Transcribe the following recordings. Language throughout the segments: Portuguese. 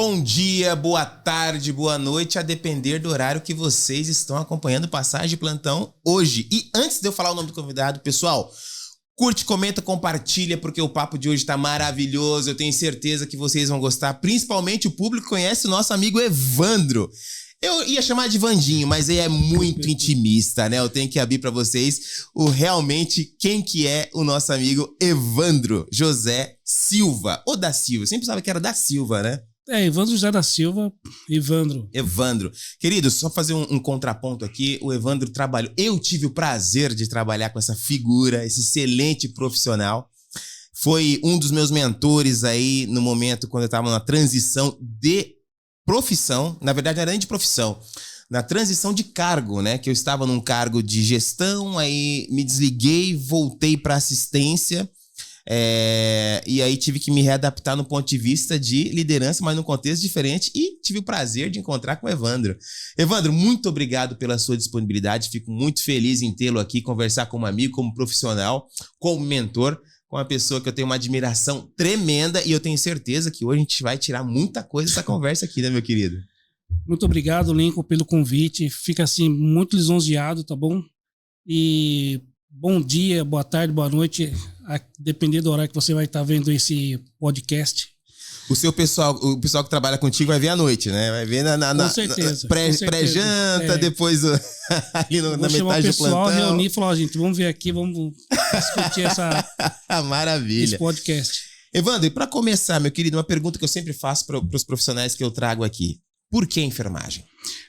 Bom dia, boa tarde, boa noite, a depender do horário que vocês estão acompanhando Passagem de Plantão hoje. E antes de eu falar o nome do convidado, pessoal, curte, comenta, compartilha, porque o papo de hoje tá maravilhoso. Eu tenho certeza que vocês vão gostar, principalmente o público que conhece o nosso amigo Evandro. Eu ia chamar de Vandinho, mas ele é muito intimista, né? Eu tenho que abrir pra vocês realmente quem que é o nosso amigo Evandro José Silva. Ou da Silva, eu sempre pensava que era da Silva, né? Evandro José da Silva, Evandro. Querido, só fazer um contraponto aqui. O Evandro trabalhou. Eu tive o prazer de trabalhar com essa figura, esse excelente profissional. Foi um dos meus mentores aí no momento quando eu estava na transição de profissão. Na verdade, não era nem de profissão. Na transição de cargo, né? Que eu estava num cargo de gestão, aí me desliguei, voltei para assistência. E aí tive que me readaptar no ponto de vista de liderança, mas num contexto diferente, e tive o prazer de encontrar com o Evandro. Evandro, muito obrigado pela sua disponibilidade, fico muito feliz em tê-lo aqui, conversar como amigo, como profissional, como mentor, com uma pessoa que eu tenho uma admiração tremenda, e eu tenho certeza que hoje a gente vai tirar muita coisa dessa conversa aqui, né, meu querido? Muito obrigado, Lincoln, pelo convite, fica assim muito lisonjeado, tá bom? E bom dia, boa tarde, boa noite, a depender do horário que você vai estar vendo esse podcast. O pessoal que trabalha contigo vai ver à noite, né? Vai ver com certeza, pré-janta, depois ali na metade do plantão. Vou chamar o pessoal, reunir e falar, gente, vamos ver aqui, vamos discutir Maravilha. Esse podcast. Evandro, e para começar, meu querido, uma pergunta que eu sempre faço para os profissionais que eu trago aqui. Por que enfermagem?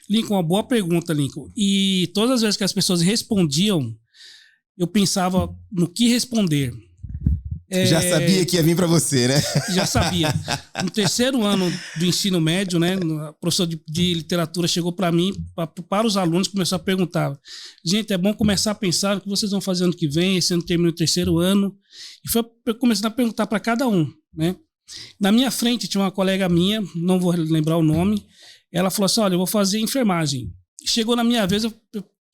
Lincoln, uma boa pergunta, Lincoln. E todas as vezes que as pessoas respondiam, eu pensava no que responder. Já sabia que ia vir para você, né? Já sabia. No terceiro ano do ensino médio, né, a professora de literatura chegou para mim, para os alunos, começou a perguntar: gente, é bom começar a pensar o que vocês vão fazer ano que vem, esse ano termina o terceiro ano. E foi começando a perguntar para cada um, né? Na minha frente tinha uma colega minha, não vou lembrar o nome, ela falou assim: olha, eu vou fazer enfermagem. Chegou na minha vez, eu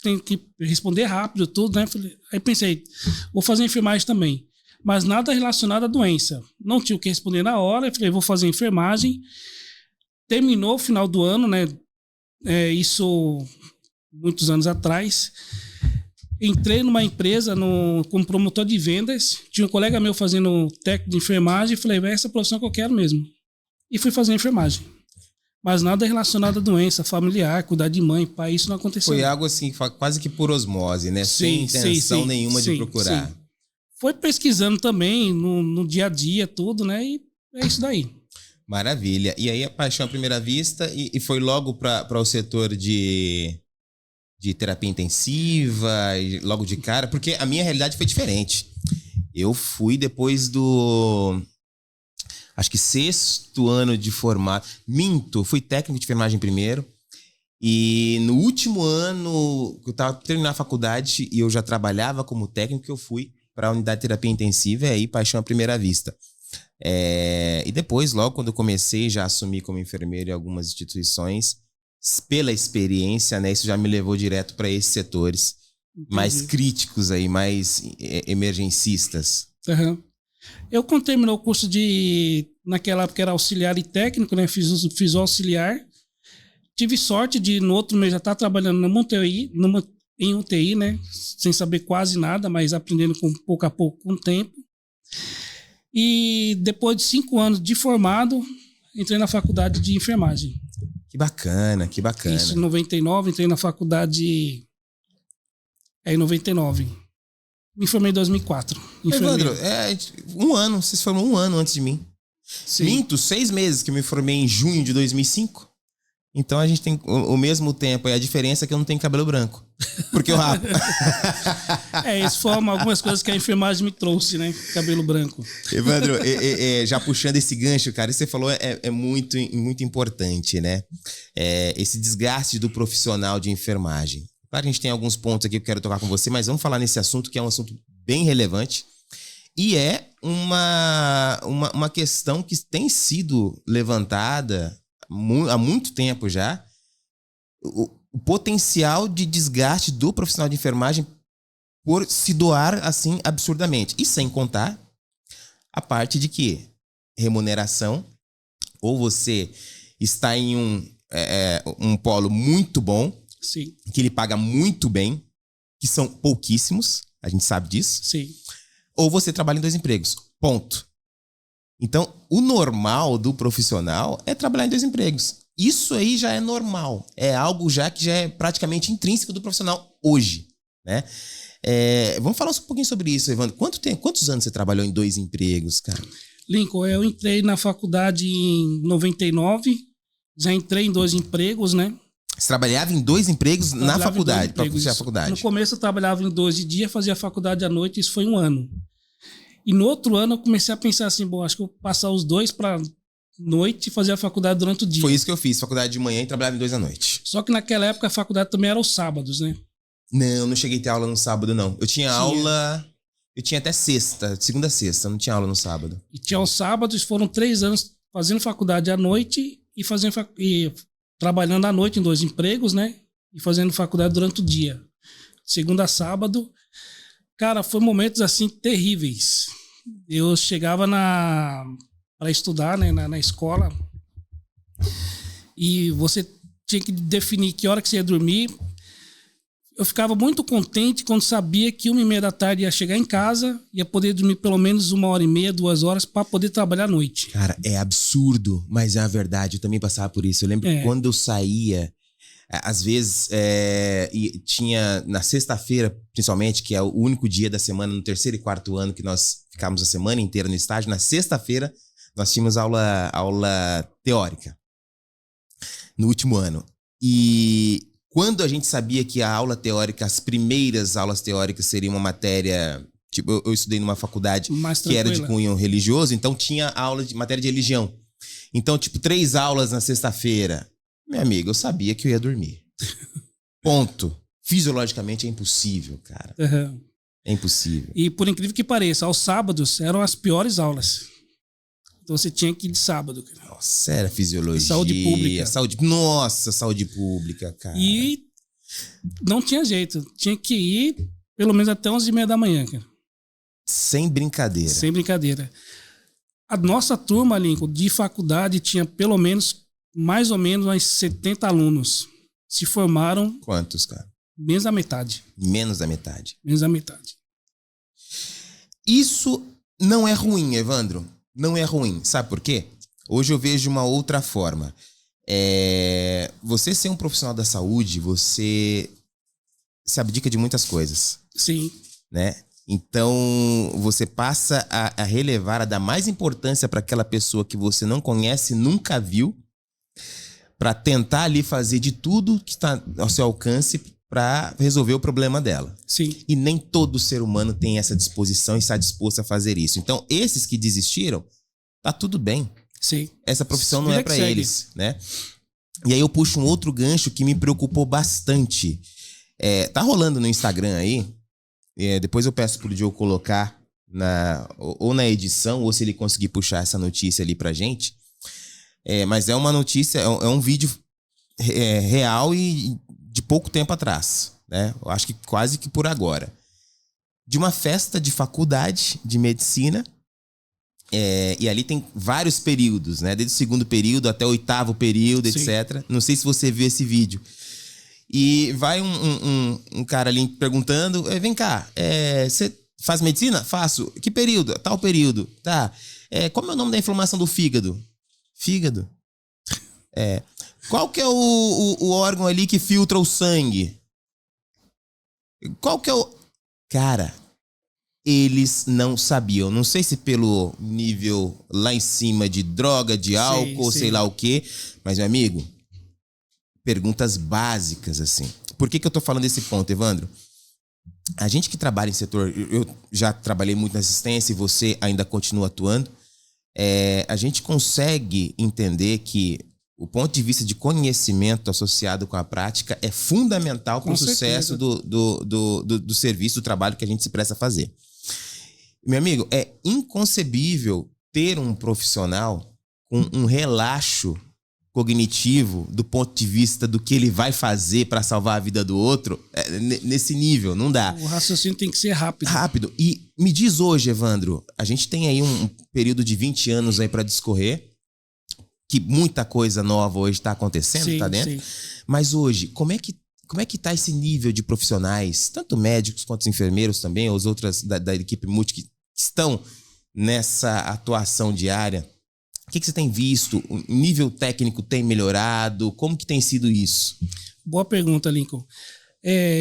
tenho que responder rápido tudo, né? Aí pensei, vou fazer enfermagem também. Mas nada relacionado à doença. Não tinha o que responder na hora. Eu falei, vou fazer enfermagem. Terminou o final do ano, né? Isso muitos anos atrás. Entrei numa empresa como promotor de vendas. Tinha um colega meu fazendo técnico de enfermagem. E falei, essa é a profissão que eu quero mesmo. E fui fazer enfermagem. Mas nada relacionado à doença familiar, cuidar de mãe, pai, isso não aconteceu. Foi algo assim, quase que por osmose, né? Sem intenção nenhuma de procurar. Sim. Foi pesquisando também no dia a dia, tudo, né? E é isso daí. Maravilha. E aí a paixão à primeira vista e foi logo para o setor de terapia intensiva, logo de cara, porque a minha realidade foi diferente. Eu fui depois acho que 6º ano de formado. Fui técnico de enfermagem primeiro. E no último ano, eu estava terminando a faculdade e eu já trabalhava como técnico, eu fui para a unidade de terapia intensiva, e aí paixão à primeira vista. E depois, logo quando eu comecei, já assumi como enfermeiro em algumas instituições, pela experiência, né, isso já me levou direto para esses setores. Entendi. Mais críticos aí, mais emergencistas. Uhum. Eu, quando terminou o curso naquela época era auxiliar e técnico, né, fiz o auxiliar, tive sorte de no outro mês já estar trabalhando em UTI, né? Sem saber quase nada, mas aprendendo pouco a pouco com o tempo. E depois de 5 anos de formado, entrei na faculdade de enfermagem. Que bacana, que bacana. Isso em 99, entrei na faculdade em 99. Me formei em 2004. Evandro, vocês formaram 1 ano antes de mim. Sim. Minto, 6 meses, que eu me formei em junho de 2005. Então a gente tem o mesmo tempo, e a diferença é que eu não tenho cabelo branco, porque eu rapo. Isso foram algumas coisas que a enfermagem me trouxe, né? Cabelo branco. Evandro, já puxando esse gancho, cara, isso que você falou é muito, muito importante, né? Esse desgaste do profissional de enfermagem. Claro, a gente tem alguns pontos aqui que eu quero tocar com você, mas vamos falar nesse assunto, que é um assunto bem relevante. E é uma questão que tem sido levantada há muito tempo já, o potencial de desgaste do profissional de enfermagem por se doar assim absurdamente. E sem contar a parte de que remuneração, ou você está em um polo muito bom, Sim, que ele paga muito bem, que são pouquíssimos, a gente sabe disso, sim. ou você trabalha em 2 empregos. Ponto. Então, o normal do profissional é trabalhar em 2 empregos. Isso aí já é normal. É algo já que já é praticamente intrínseco do profissional hoje, né? Vamos falar um pouquinho sobre isso, Evandro. Quantos anos você trabalhou em 2 empregos, cara? Lincoln, eu entrei na faculdade em 99, já entrei em 2 empregos, né? Você trabalhava em 2 empregos na faculdade, para empregos. fazer a faculdade? No começo eu trabalhava em 2 de dia, fazia a faculdade à noite, isso foi 1 ano. E no outro ano eu comecei a pensar assim, bom, acho que eu vou passar os 2 para noite e fazer a faculdade durante o dia. Foi isso que eu fiz, faculdade de manhã e trabalhava em 2 à noite. Só que naquela época a faculdade também era aos sábados, né? Não cheguei a ter aula no sábado, não. Eu tinha aula... Eu tinha até sexta, segunda a sexta, não tinha aula no sábado. E tinha aos sábados, foram 3 anos fazendo faculdade à noite e trabalhando à noite em 2 empregos, né? E fazendo faculdade durante o dia. Segunda a sábado. Cara, foi momentos assim terríveis. Eu chegava para estudar, né, na escola, e você tinha que definir que hora que você ia dormir. Eu ficava muito contente quando sabia que 1h30 da tarde ia chegar em casa, ia poder dormir pelo menos 1h30, 2 horas para poder trabalhar à noite. Cara, é absurdo, mas é a verdade. Eu também passava por isso. Eu lembro que quando eu saía, às vezes, e tinha na sexta-feira, principalmente, que é o único dia da semana, no 3º e 4º ano que nós ficamos a semana inteira no estágio, na sexta-feira nós tínhamos aula teórica, no último ano. E quando a gente sabia que a aula teórica, as primeiras aulas teóricas seriam uma matéria... Tipo, eu estudei numa faculdade que era de cunho religioso, então tinha aula de matéria de religião. Então, tipo, 3 aulas na sexta-feira. Meu amigo, eu sabia que eu ia dormir. Ponto. Fisiologicamente é impossível, cara. Uhum. É impossível. E por incrível que pareça, aos sábados eram as piores aulas. Então você tinha que ir de sábado. Cara. Nossa, era fisiologia. Saúde pública. Nossa, saúde pública, cara. E não tinha jeito. Tinha que ir pelo menos até 11h30 da manhã, cara. Sem brincadeira. Sem brincadeira. A nossa turma, Lincoln, de faculdade tinha pelo menos, mais ou menos, uns 70 alunos. Se formaram... Quantos, cara? Menos da metade. Menos da metade. Menos da metade. Isso não é ruim, Evandro. Não é ruim. Sabe por quê? Hoje eu vejo uma outra forma. Você ser um profissional da saúde, você se abdica de muitas coisas. Sim. Né? Então, você passa a relevar, a dar mais importância para aquela pessoa que você não conhece, nunca viu, para tentar ali fazer de tudo que está ao seu alcance para resolver o problema dela. Sim. E nem todo ser humano tem essa disposição e está disposto a fazer isso. Então, esses que desistiram, tá tudo bem. Sim. Essa profissão não é para eles, né? E aí eu puxo um outro gancho que me preocupou bastante. Tá rolando no Instagram aí, depois eu peço pro Diogo colocar ou na edição, ou se ele conseguir puxar essa notícia ali pra gente. Mas é uma notícia, é um vídeo real e de pouco tempo atrás, né? Eu acho que quase que por agora. De uma festa de faculdade de medicina. E ali tem vários períodos, né? Desde o 2º período até o 8º período, Sim. etc. Não sei se você viu esse vídeo. E vai um cara ali perguntando, vem cá, você faz medicina? Faço. Que período? Tal período. Tá. Qual é o nome da inflamação do fígado? Fígado? Qual que é o órgão ali que filtra o sangue? Qual que é o... Cara, eles não sabiam. Não sei se pelo nível lá em cima de droga, de álcool, sim. sei lá o quê. Mas, meu amigo, perguntas básicas, assim. Por que eu tô falando desse ponto, Evandro? A gente que trabalha em setor... Eu já trabalhei muito na assistência e você ainda continua atuando. A gente consegue entender que o ponto de vista de conhecimento associado com a prática é fundamental para o sucesso do serviço, do trabalho que a gente se presta a fazer. Meu amigo, é inconcebível ter um profissional com um relaxo cognitivo do ponto de vista do que ele vai fazer para salvar a vida do outro, nesse nível, não dá. O raciocínio tem que ser rápido. Rápido. E me diz hoje, Evandro, a gente tem aí um período de 20 anos aí para discorrer. que muita coisa nova hoje está acontecendo, Sim, tá dentro. sim. Mas hoje, como é que tá esse nível de profissionais, tanto médicos quanto os enfermeiros também, ou os outros da equipe multi que estão nessa atuação diária? O que você tem visto? O nível técnico tem melhorado? Como que tem sido isso? Boa pergunta, Lincoln.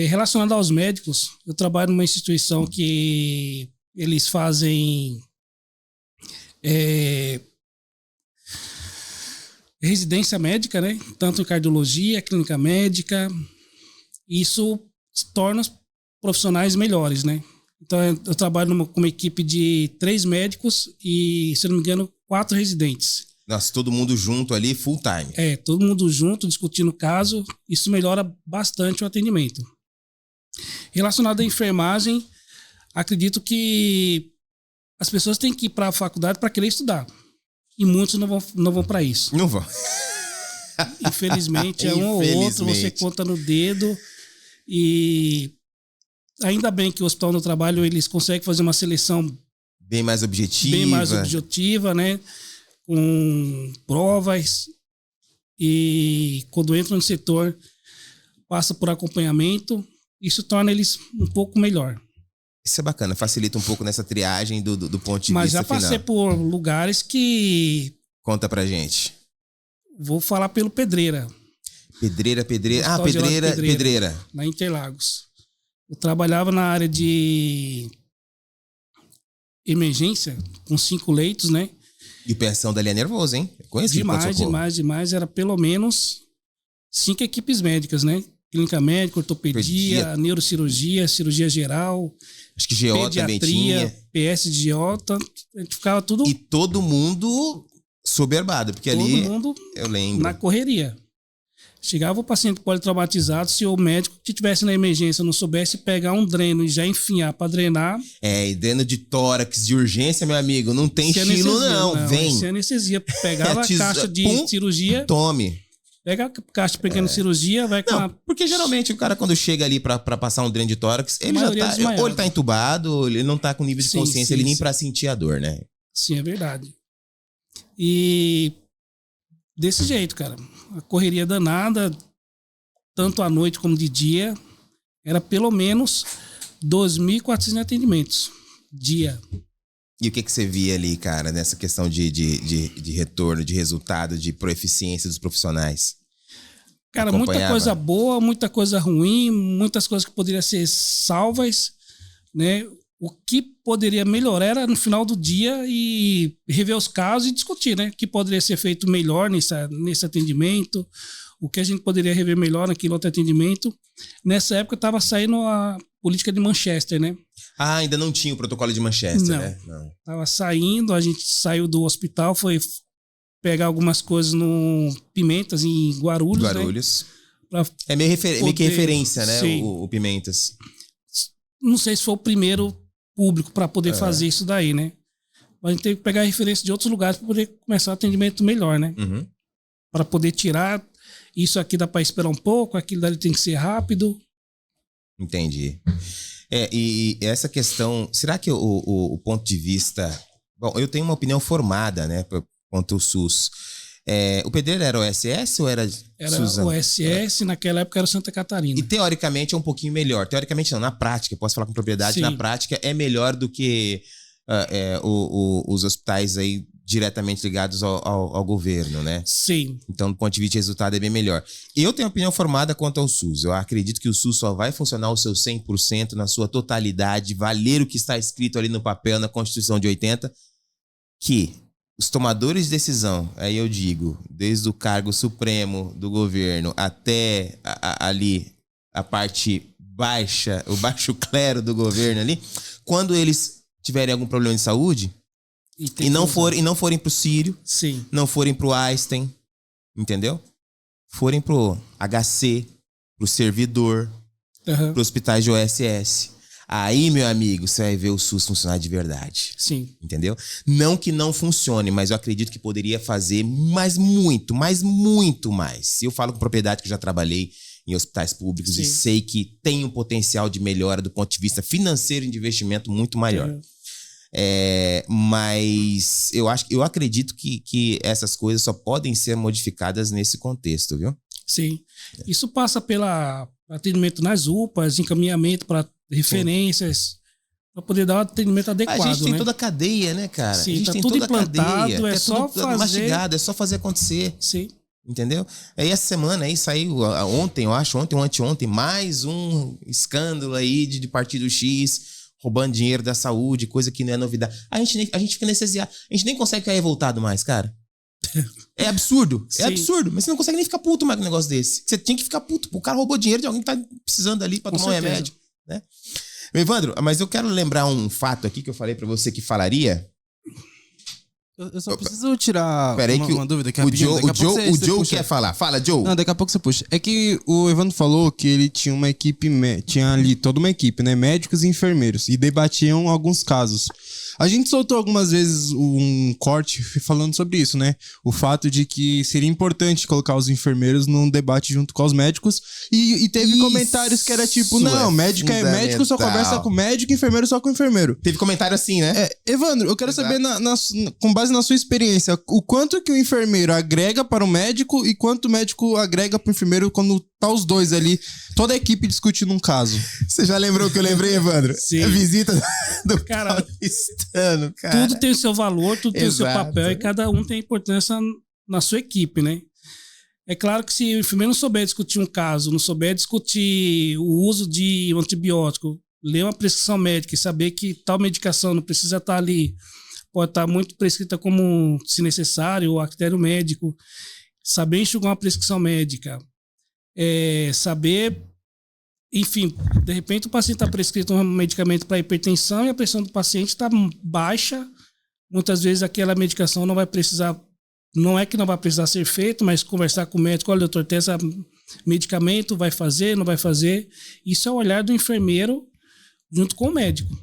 Relacionado aos médicos, eu trabalho numa instituição que eles fazem residência médica, né? Tanto em cardiologia, clínica médica. Isso torna os profissionais melhores, né? Então, eu trabalho com uma equipe de 3 médicos e, se não me engano, 4 residentes. Nossa, todo mundo junto ali, full time. Todo mundo junto, discutindo o caso. Isso melhora bastante o atendimento. Relacionado à enfermagem, acredito que as pessoas têm que ir para a faculdade para querer estudar. E muitos não vão para isso. Não vão. Infelizmente, um ou outro, você conta no dedo. E ainda bem que o Hospital do Trabalho eles conseguem fazer uma seleção bem mais objetiva, né? Com provas. E quando entram no setor, passa por acompanhamento. Isso torna eles um pouco melhor. Isso é bacana, facilita um pouco nessa triagem do ponto de vista final. Mas já passei por lugares que... Conta pra gente. Vou falar pelo Pedreira. Pedreira. Ah, Pedreira. Na Interlagos. Eu trabalhava na área de emergência, com 5 leitos, né? E o pensão dali é nervoso, hein? Eu conheço Demais. Era pelo menos 5 equipes médicas, né? Clínica médica, ortopedia, neurocirurgia, cirurgia geral. Acho que GO também tinha. PS de GO, a gente ficava tudo... E todo mundo soberbado, porque todo ali, mundo eu lembro, na correria. Chegava o paciente politraumatizado, se o médico que estivesse na emergência não soubesse pegar um dreno e já enfiar para drenar... E dreno de tórax, de urgência, meu amigo, não tem estilo não. Vem. Sem anestesia. Pegava a caixa de cirurgia... Tome. Pega a caixa pegando cirurgia, vai com porque geralmente o cara quando chega ali pra passar um dreno de tórax, ele já tá, ou ele tá entubado, ou ele não tá com nível de consciência, ele nem pra sentir a dor, né? Sim, é verdade. E desse jeito, cara, a correria danada, tanto à noite como de dia, era pelo menos 2.400 atendimentos dia. E o que você via ali, cara, nessa questão de retorno, de resultado, de proeficiência dos profissionais? Cara, muita coisa boa, muita coisa ruim, muitas coisas que poderiam ser salvas, né? O que poderia melhorar era no final do dia e rever os casos e discutir, né? O que poderia ser feito melhor nesse atendimento, o que a gente poderia rever melhor naquele outro atendimento. Nessa época estava saindo a política de Manchester, né? Ah, ainda não tinha o protocolo de Manchester, né? Não. Tava saindo, a gente saiu do hospital, foi pegar algumas coisas no Pimentas, em Guarulhos. Né? É meio que referência, né? O Pimentas. Não sei se foi o primeiro público para poder fazer isso daí, né? Mas a gente teve que pegar referência de outros lugares para poder começar o atendimento melhor, né? Uhum. Para poder tirar, isso aqui dá para esperar um pouco, aquilo dali tem que ser rápido. Entendi. E essa questão, será que o ponto de vista... Bom, eu tenho uma opinião formada, né, quanto ao SUS. O Pedreira era OSS ou era Suzano? Era OSS, naquela época era Santa Catarina. E teoricamente é um pouquinho melhor. Teoricamente não, na prática, posso falar com propriedade, Sim. Na prática é melhor do que os hospitais aí diretamente ligados ao governo, né? Sim. Então, do ponto de vista de resultado, é bem melhor. Eu tenho opinião formada quanto ao SUS. Eu acredito que o SUS só vai funcionar o seu 100% na sua totalidade, valer o que está escrito ali no papel, na Constituição de 80, que os tomadores de decisão, aí eu digo, desde o cargo supremo do governo até ali a parte baixa, o baixo clero do governo ali, quando eles tiverem algum problema de saúde, e não forem pro Sírio, Sim. não forem pro Einstein, entendeu? Forem pro HC, pro servidor, pro hospitais de OSS. Aí, meu amigo, você vai ver o SUS funcionar de verdade. Sim. Entendeu? Não que não funcione, mas eu acredito que poderia fazer muito mais. Eu falo com propriedade que eu já trabalhei em hospitais públicos. Sim. E sei que tem um potencial de melhora do ponto de vista financeiro e de investimento muito maior. Mas eu acredito que essas coisas só podem ser modificadas nesse contexto, viu? Sim. Isso passa pelo atendimento nas UPAs, encaminhamento para referências, para poder dar um atendimento adequado. A gente tem né? toda a cadeia, né, cara? Sim, a gente tá tem tudo toda implantado, a cadeia. é só tudo fazer... mastigado, é só fazer acontecer. Sim. Entendeu? Aí essa semana aí saiu, ontem, eu acho, ontem ou anteontem, mais um escândalo aí de partido X roubando dinheiro da saúde, coisa que não é novidade. A gente fica anestesiado. A gente nem consegue ficar revoltado mais, cara. É absurdo. Sim. É absurdo. Mas você não consegue nem ficar puto mais com um negócio desse. Você tinha que ficar puto. O cara roubou dinheiro de alguém que tá precisando ali pra tomar um remédio. Né? Evandro, mas eu quero lembrar um fato aqui que eu falei pra você que falaria. Eu só preciso tirar uma dúvida aqui o rapidinho. O Joe quer falar. Fala, Joe. Não, daqui a pouco você puxa. É que o Evandro falou que ele tinha uma equipe, tinha ali toda uma equipe, né? Médicos e enfermeiros. E debatiam alguns casos. A gente soltou algumas vezes um corte falando sobre isso, né? O fato de que seria importante colocar os enfermeiros num debate junto com os médicos. E teve comentários que era tipo, não, médico é médico, só conversa com médico, enfermeiro só com enfermeiro. Teve comentário assim, né? Evandro, eu quero saber, com base na sua experiência, o quanto que o enfermeiro agrega para o médico e quanto o médico agrega para o enfermeiro quando tá os dois ali, toda a equipe discutindo um caso. Você já lembrou o que eu lembrei, Evandro? Sim. A visita do cara, paulistano, cara. Tudo tem o seu valor, tudo tem o seu papel e cada um tem importância na sua equipe, né? É claro que se o enfermeiro não souber discutir um caso, não souber discutir o uso de um antibiótico, ler uma prescrição médica e saber que tal medicação não precisa estar ali, pode estar muito prescrita como, se necessário, ou a critério médico, saber enxugar uma prescrição médica, saber, enfim, de repente o paciente está prescrito um medicamento para hipertensão e a pressão do paciente está baixa, muitas vezes aquela medicação não vai precisar, não é que não vai precisar ser feito, mas conversar com o médico, olha, doutor, tem esse medicamento, vai fazer, não vai fazer, isso é o olhar do enfermeiro junto com o médico.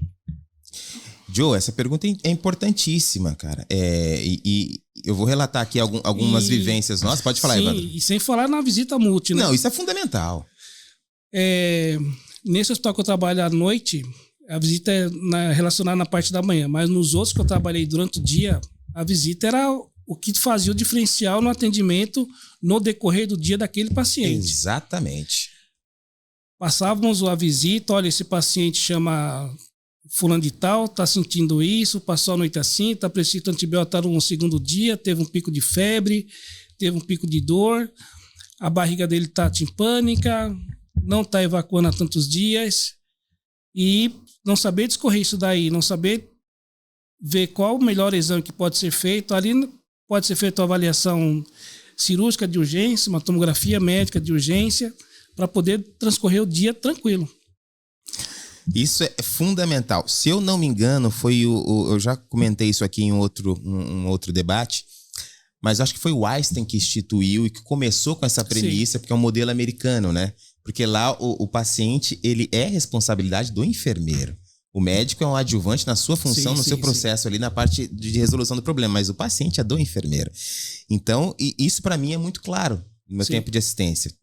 Joe, essa pergunta é importantíssima, cara. E eu vou relatar aqui algumas vivências nossas. Pode falar, Evandro. E sem falar na visita multi, né? Não, isso é fundamental. Nesse hospital que eu trabalho à noite, a visita é relacionada na parte da manhã. Mas nos outros que eu trabalhei durante o dia, a visita era o que fazia o diferencial no atendimento no decorrer do dia daquele paciente. Exatamente. Passávamos a visita, olha, esse paciente chama fulano de tal, tá sentindo isso, passou a noite assim, tá prescrito antibiótico no segundo dia, teve um pico de febre, teve um pico de dor, a barriga dele tá timpânica, não tá evacuando há tantos dias, e não saber discorrer isso daí, não saber ver qual o melhor exame que pode ser feito, ali pode ser feita uma avaliação cirúrgica de urgência, uma tomografia médica de urgência, para poder transcorrer o dia tranquilo. Isso é fundamental. Se eu não me engano, eu já comentei isso aqui em um outro debate, mas acho que foi o Einstein que instituiu e que começou com essa premissa, porque é um modelo americano, né? Porque lá o paciente, ele é responsabilidade do enfermeiro. O médico é um adjuvante na sua função, no seu processo ali, na parte de resolução do problema, mas o paciente é do enfermeiro. Então, isso para mim é muito claro no meu tempo de assistência.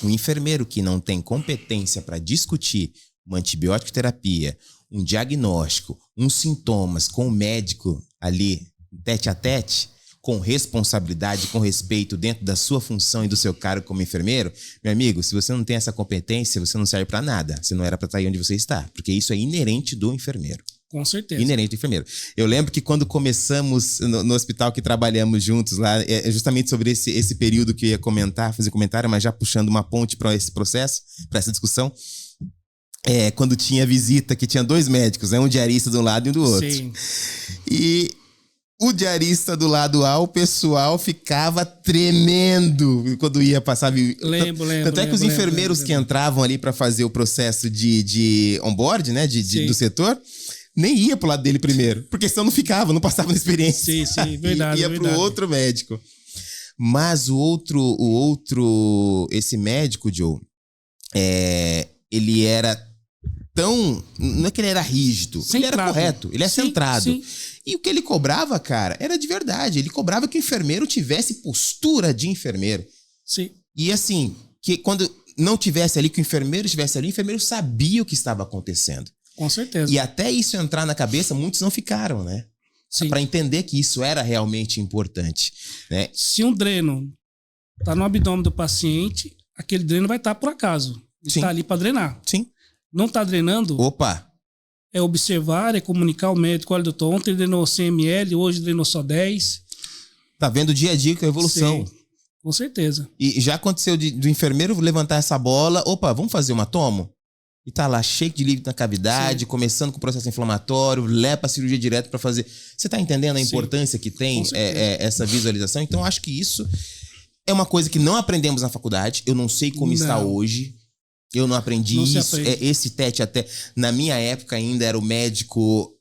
O enfermeiro que não tem competência para discutir uma antibiótico terapia, um diagnóstico, uns sintomas com o médico ali, tete a tete, com responsabilidade, com respeito dentro da sua função e do seu cargo como enfermeiro, meu amigo, se você não tem essa competência, você não serve para nada. Você não era para estar aí onde você está, porque isso é inerente do enfermeiro. Com certeza. Inerente do enfermeiro. Eu lembro que quando começamos no hospital que trabalhamos juntos lá, é justamente sobre esse período que eu ia fazer comentário, mas já puxando uma ponte para esse processo, para essa discussão, quando tinha visita, que tinha 2 médicos, né? Um diarista de um lado e um do outro. Sim. E o diarista do lado A, o pessoal ficava tremendo quando ia passar. Lembro. Tanto é que os enfermeiros que entravam ali para fazer o processo de onboard, né? Do setor, nem ia pro lado dele primeiro, porque senão não passava na experiência. Sim, verdade. Ia pro outro médico. Mas esse médico, Joe, ele era tão... Não é que ele era rígido, centrado. Ele era correto, ele é centrado. Sim. E o que ele cobrava, cara, era de verdade. Ele cobrava que o enfermeiro tivesse postura de enfermeiro. Sim. E assim, que quando não tivesse ali, que o enfermeiro estivesse ali, o enfermeiro sabia o que estava acontecendo. Com certeza. E até isso entrar na cabeça, muitos não ficaram, né? Sim. Para entender que isso era realmente importante, né? Se um dreno tá no abdômen do paciente, aquele dreno vai estar por acaso. Ele Sim. tá ali para drenar. Sim. Não tá drenando, Opa! é observar, é comunicar ao médico, olha, doutor, ontem ele drenou 100 ml, hoje drenou só 10. Tá vendo o dia a dia com a evolução. Sim, com certeza. E já aconteceu do enfermeiro levantar essa bola, opa, vamos fazer uma tomo? E tá lá cheio de líquido na cavidade, Sim. começando com o processo inflamatório, leva pra cirurgia direto pra fazer. Você tá entendendo a Sim. importância que tem Com certeza. essa visualização? Então, eu acho que isso é uma coisa que não aprendemos na faculdade. Eu não sei como está hoje. Eu não aprendi Não se isso. aprende. Esse tete até. Na minha época ainda era o médico,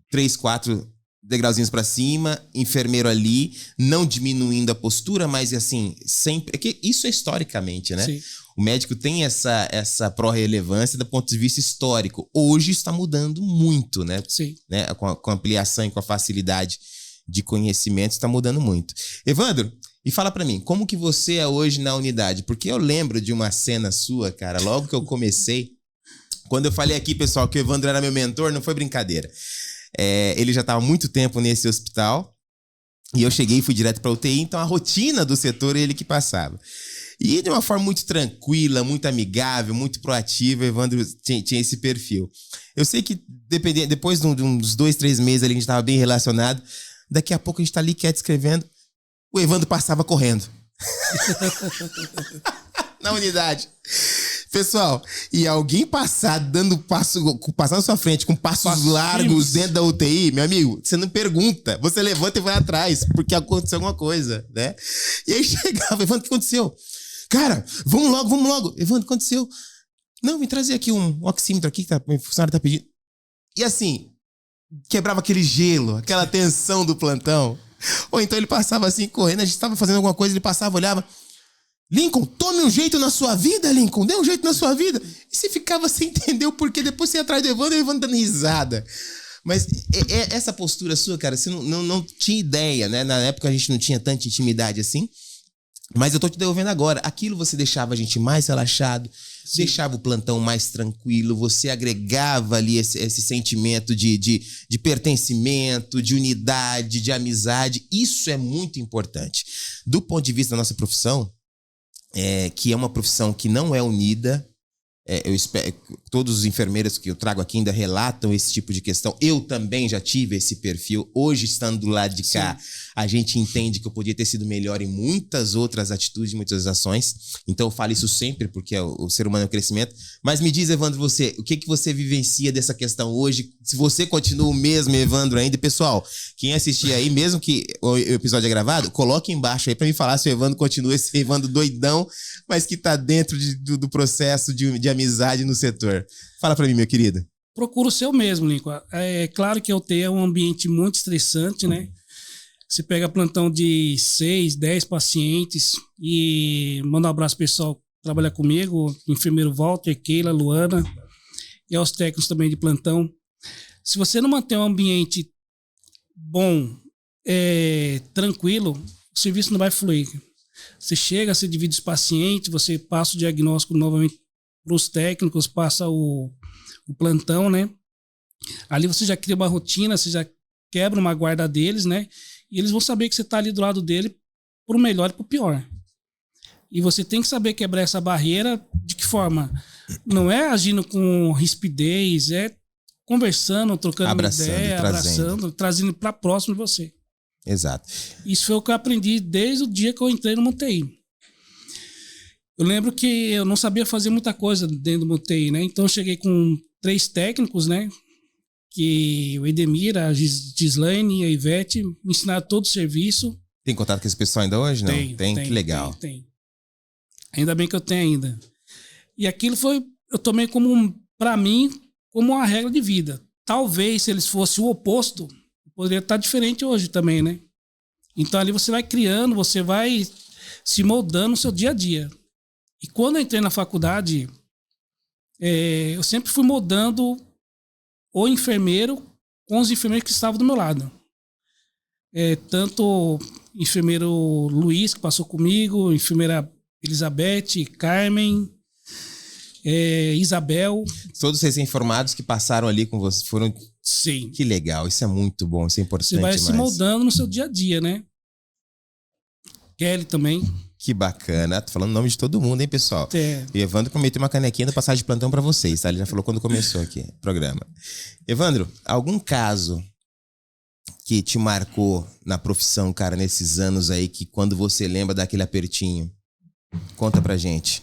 3, 4 degrauzinhos pra cima, enfermeiro ali, não diminuindo a postura, mas assim, sempre. É que isso é historicamente, né? Sim. O médico tem essa pró-relevância do ponto de vista histórico. Hoje está mudando muito, né? Sim. Né? Com a ampliação e com a facilidade de conhecimento, está mudando muito. Evandro, e fala pra mim, como que você é hoje na unidade? Porque eu lembro de uma cena sua, cara, logo que eu comecei, quando eu falei aqui, pessoal, que o Evandro era meu mentor, não foi brincadeira. Ele já estava há muito tempo nesse hospital, e eu cheguei e fui direto pra UTI, então a rotina do setor é ele que passava. E de uma forma muito tranquila, muito amigável, muito proativa, o Evandro tinha esse perfil. Eu sei que depois de uns 2, 3 meses ali, a gente estava bem relacionado, daqui a pouco a gente tá ali quieto escrevendo, o Evandro passava correndo. Na unidade. Pessoal, e alguém passar na sua frente com passos largos dentro da UTI, meu amigo, você não pergunta, você levanta e vai atrás, porque aconteceu alguma coisa, né? E aí chegava, Evandro, o que aconteceu? Cara, vamos logo. Evandro, o que aconteceu? Não, me trazer aqui um oxímetro aqui que o funcionário tá pedindo. E assim, quebrava aquele gelo, aquela tensão do plantão. Ou então ele passava assim, correndo, a gente tava fazendo alguma coisa, ele passava, olhava. Lincoln, tome um jeito na sua vida, Lincoln, dê um jeito na sua vida. E você ficava sem entender o porquê, depois você ia atrás do Evandro e o Evandro dando risada. Mas essa postura sua, cara, você não tinha ideia, né? Na época a gente não tinha tanta intimidade assim. Mas eu tô te devolvendo agora. Aquilo você deixava a gente mais relaxado, sim, deixava o plantão mais tranquilo, você agregava ali esse sentimento de pertencimento, de unidade, de amizade. Isso é muito importante. Do ponto de vista da nossa profissão, que é uma profissão que não é unida, eu espero, todos os enfermeiros que eu trago aqui ainda relatam esse tipo de questão. Eu também já tive esse perfil. Hoje, estando do lado de cá, sim, a gente entende que eu podia ter sido melhor em muitas outras atitudes, muitas ações. Então eu falo isso sempre, porque o ser humano é o crescimento. Mas me diz, Evandro, o que você vivencia dessa questão hoje? Se você continua o mesmo Evandro ainda. E, pessoal, quem assistir aí, mesmo que o episódio é gravado, coloque embaixo aí pra me falar se o Evandro continua esse Evandro doidão, mas que tá dentro do processo de amizade no setor. Fala pra mim, meu querido. Procuro ser o mesmo, Lincoln. É claro que eu tenho um ambiente muito estressante, né? Você pega plantão de 6, 10 pacientes e manda um abraço pro pessoal que trabalha comigo, enfermeiro Walter, Keila, Luana, e aos técnicos também de plantão. Se você não manter um ambiente bom, tranquilo, o serviço não vai fluir. Você chega, você divide os pacientes, você passa o diagnóstico novamente para os técnicos, passa o plantão, né? Ali você já cria uma rotina, você já quebra uma guarda deles, né? E eles vão saber que você está ali do lado dele pro melhor e pro pior. E você tem que saber quebrar essa barreira de que forma? Não é agindo com rispidez, é conversando, trocando ideia, abraçando, trazendo para próximo de você. Exato. Isso foi o que eu aprendi desde o dia que eu entrei no UTI. Eu lembro que eu não sabia fazer muita coisa dentro do UTI, né? Então eu cheguei com 3 técnicos, né? Que o Edemir, a Gislaine e a Ivete me ensinaram todo o serviço. Tem contato com esse pessoal ainda hoje? Não? Tem, que legal. Tem. Ainda bem que eu tenho ainda. E aquilo eu tomei para mim, como uma regra de vida. Talvez se eles fossem o oposto, poderia estar diferente hoje também, né? Então ali você vai criando, você vai se moldando no seu dia a dia. E quando eu entrei na faculdade, eu sempre fui moldando o enfermeiro com os enfermeiros que estavam do meu lado. Tanto o enfermeiro Luiz, que passou comigo, a enfermeira Elizabeth, Carmen, Isabel. Todos recém-formados que passaram ali com você foram... Sim. Que legal, isso é muito bom, isso é importante Você vai demais. se moldando no seu dia a dia, né? Kelly também. Que bacana. Tô falando o nome de todo mundo, hein, pessoal? E Evandro prometeu uma canequinha da passagem de plantão pra vocês, tá? Ele já falou quando começou aqui o programa. Evandro, algum caso que te marcou na profissão, cara, nesses anos aí, que quando você lembra daquele apertinho? Conta pra gente.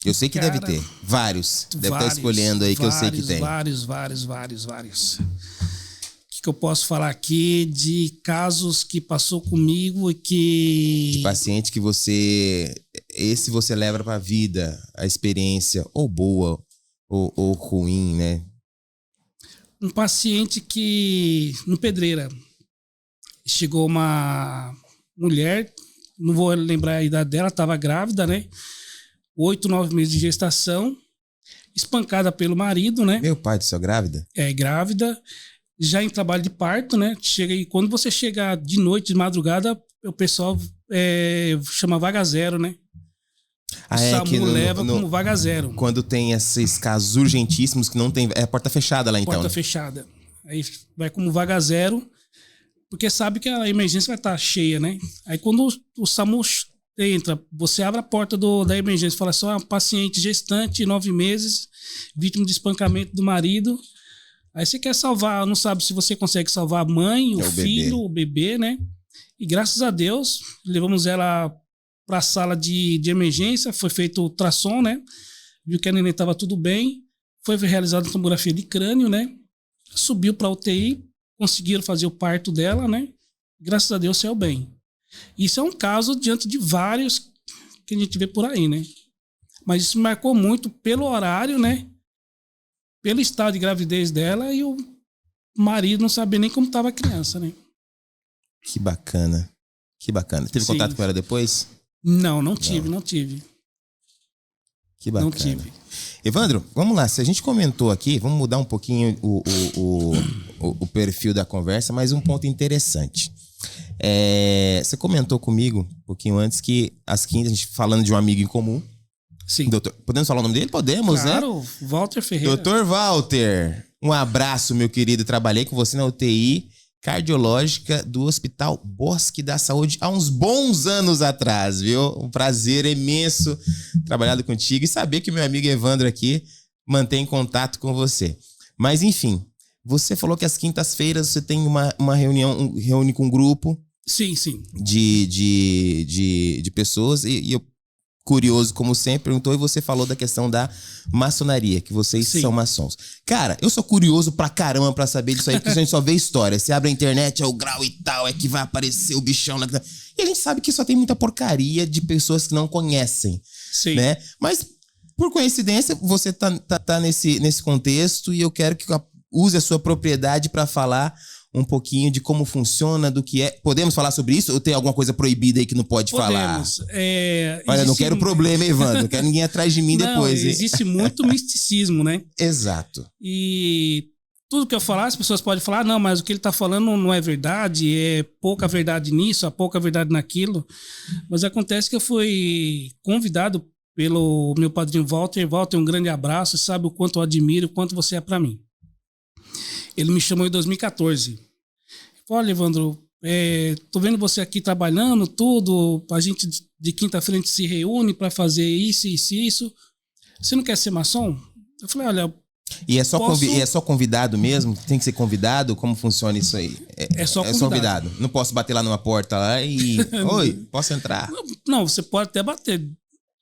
Eu sei que cara, deve ter. Vários. Deve estar escolhendo aí que eu sei que tem. Vários. Que eu posso falar aqui de casos que passou comigo e que... De paciente que você... Esse você leva pra vida, a experiência, ou boa, ou ruim, né? Um paciente que... No Pedreira. Chegou uma mulher, não vou lembrar a idade dela, estava grávida, né? 8, 9 meses de gestação, espancada pelo marido, né? Meu pai do céu, grávida? Grávida. Já em trabalho de parto, né? Chega e quando você chega de noite, de madrugada, o pessoal chama vaga zero, né? O SAMU leva como vaga zero. Quando tem esses casos urgentíssimos que não tem... É porta fechada lá, então. Porta fechada. Aí vai como vaga zero, porque sabe que a emergência vai estar cheia, né? Aí quando o SAMU entra, você abre a porta da emergência e fala só, uma paciente gestante, 9 meses, vítima de espancamento do marido... Aí você quer salvar, não sabe se você consegue salvar a mãe, o filho, o bebê, né? E graças a Deus, levamos ela para a sala de emergência, foi feito o ultrassom, né? Viu que a neném estava tudo bem, foi realizada a tomografia de crânio, né? Subiu para a UTI, conseguiram fazer o parto dela, né? Graças a Deus saiu bem. Isso é um caso diante de vários que a gente vê por aí, né? Mas isso me marcou muito pelo horário, né? Pelo estado de gravidez dela e o marido não sabia nem como estava a criança, né? Que bacana. Que bacana. Teve contato com ela depois? Não tive. Que bacana. Não tive. Evandro, vamos lá. Se a gente comentou aqui, vamos mudar um pouquinho o perfil da conversa, mas um ponto interessante. Você comentou comigo um pouquinho antes que às quintas, a gente falando de um amigo em comum. Sim. Doutor, podemos falar o nome dele? Podemos, claro, né? Walter Ferreira. Doutor Walter, um abraço, meu querido. Trabalhei com você na UTI cardiológica do Hospital Bosque da Saúde há uns bons anos atrás, viu? Um prazer imenso trabalhar contigo e saber que o meu amigo Evandro aqui mantém contato com você. Mas, enfim, você falou que às quintas-feiras você tem uma reunião, reúne com um grupo. Sim. De pessoas e eu, curioso, como sempre, perguntou e você falou da questão da maçonaria, que vocês são maçons. Cara, eu sou curioso pra caramba pra saber disso aí, porque a gente só vê história. Você abre a internet, é o grau e tal, é que vai aparecer o bichão lá. E a gente sabe que só tem muita porcaria de pessoas que não conhecem, né? Mas, por coincidência, você tá nesse contexto e eu quero que use a sua propriedade pra falar um pouquinho de como funciona, do que é. Podemos falar sobre isso? Ou tem alguma coisa proibida aí que não pode falar? Olha, não quero problema, Evandro. Não quero ninguém atrás de mim depois. Existe muito misticismo, né? Exato. E tudo que eu falar, as pessoas podem falar, não, mas o que ele tá falando não é verdade, é pouca verdade nisso, há pouca verdade naquilo. Mas acontece que eu fui convidado pelo meu padrinho Walter. Walter, um grande abraço. Você sabe o quanto eu admiro, o quanto você é para mim. Ele me chamou em 2014. Olha, Evandro, tô vendo você aqui trabalhando, tudo. A gente de quinta-feira a gente se reúne para fazer isso. Você não quer ser maçom? Eu falei, olha... E é só convidado mesmo? Tem que ser convidado? Como funciona isso aí? É só convidado. Não posso bater lá numa porta lá e... Oi, posso entrar? Não, você pode até bater.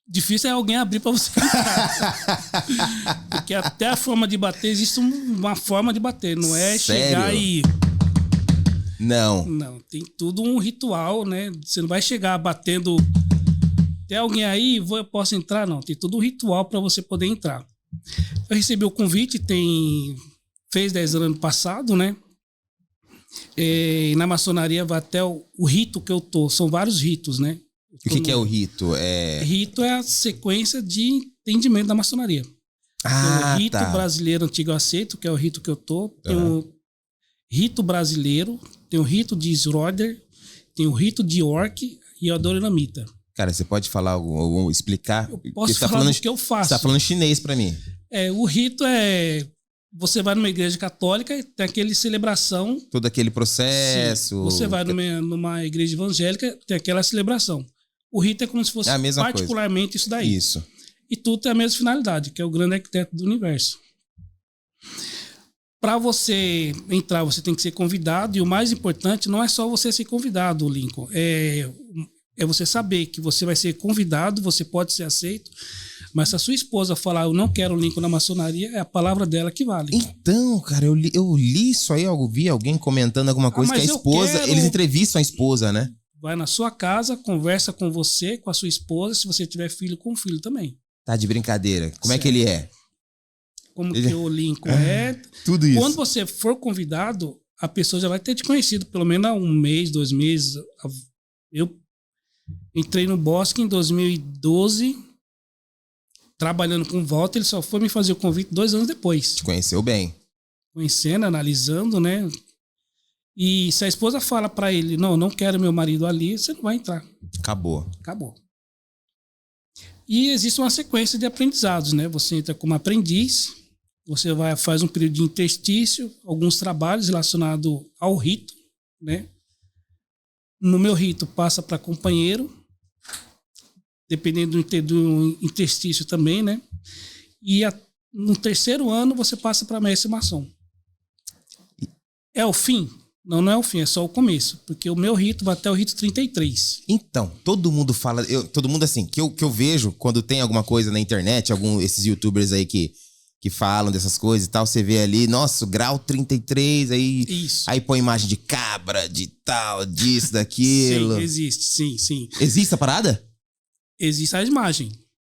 Difícil é alguém abrir para você entrar. Porque até a forma de bater, existe uma forma de bater. Não é chegar e... Não, tem tudo um ritual, né? Você não vai chegar batendo... Tem alguém aí? Eu posso entrar? Não, tem todo um ritual para você poder entrar. Eu recebi o convite, fez 10 anos ano passado, né? E na maçonaria vai até o rito que eu tô. São vários ritos, né? O que é o rito? Rito é a sequência de entendimento da maçonaria. Tem o rito brasileiro antigo eu aceito, que é o rito que eu tô. Tem o rito brasileiro, tem o rito de Schroeder, tem o rito de York e o Adoramita. Cara, você pode falar ou explicar? Eu posso falar do que eu faço. Você tá falando chinês pra mim. O rito é... Você vai numa igreja católica e tem aquele celebração. Todo aquele processo. Sim. Você vai numa igreja evangélica, tem aquela celebração. O rito é como se fosse particularmente isso daí. Isso. E tudo tem a mesma finalidade, que é o grande arquiteto do universo. Para você entrar, você tem que ser convidado. E o mais importante não é só você ser convidado, Lincoln. É você saber que você vai ser convidado, você pode ser aceito. Mas se a sua esposa falar, eu não quero o Lincoln na maçonaria, é a palavra dela que vale. Então, cara, eu li isso aí, eu vi alguém comentando alguma coisa que a esposa... Eles entrevistam a esposa, né? Vai na sua casa, conversa com você, com a sua esposa, se você tiver filho, com o filho também. Tá de brincadeira. Como é que ele é? Como que o Lincoln é. Tudo isso. Quando você for convidado, a pessoa já vai ter te conhecido pelo menos há 1 mês, 2 meses. Eu entrei no Bosque em 2012, trabalhando com o Walter, ele só foi me fazer o convite 2 anos depois. Te conheceu bem. Conhecendo, analisando, né? E se a esposa fala pra ele, não quero meu marido ali, você não vai entrar. Acabou. E existe uma sequência de aprendizados, né? Você entra como aprendiz, você faz um período de interstício, alguns trabalhos relacionados ao rito, né? No meu rito passa para companheiro, dependendo do interstício também, né? E no 3º ano você passa para mestre maçom. É o fim? Não é o fim, é só o começo. Porque o meu rito vai até o rito 33. Então, todo mundo fala... todo mundo assim, que eu vejo quando tem alguma coisa na internet, esses youtubers aí que falam dessas coisas e tal, você vê ali, nossa, o grau 33, aí põe imagem de cabra, de tal, disso, daquilo. Sim, existe, sim. Existe a parada? Existe a imagem.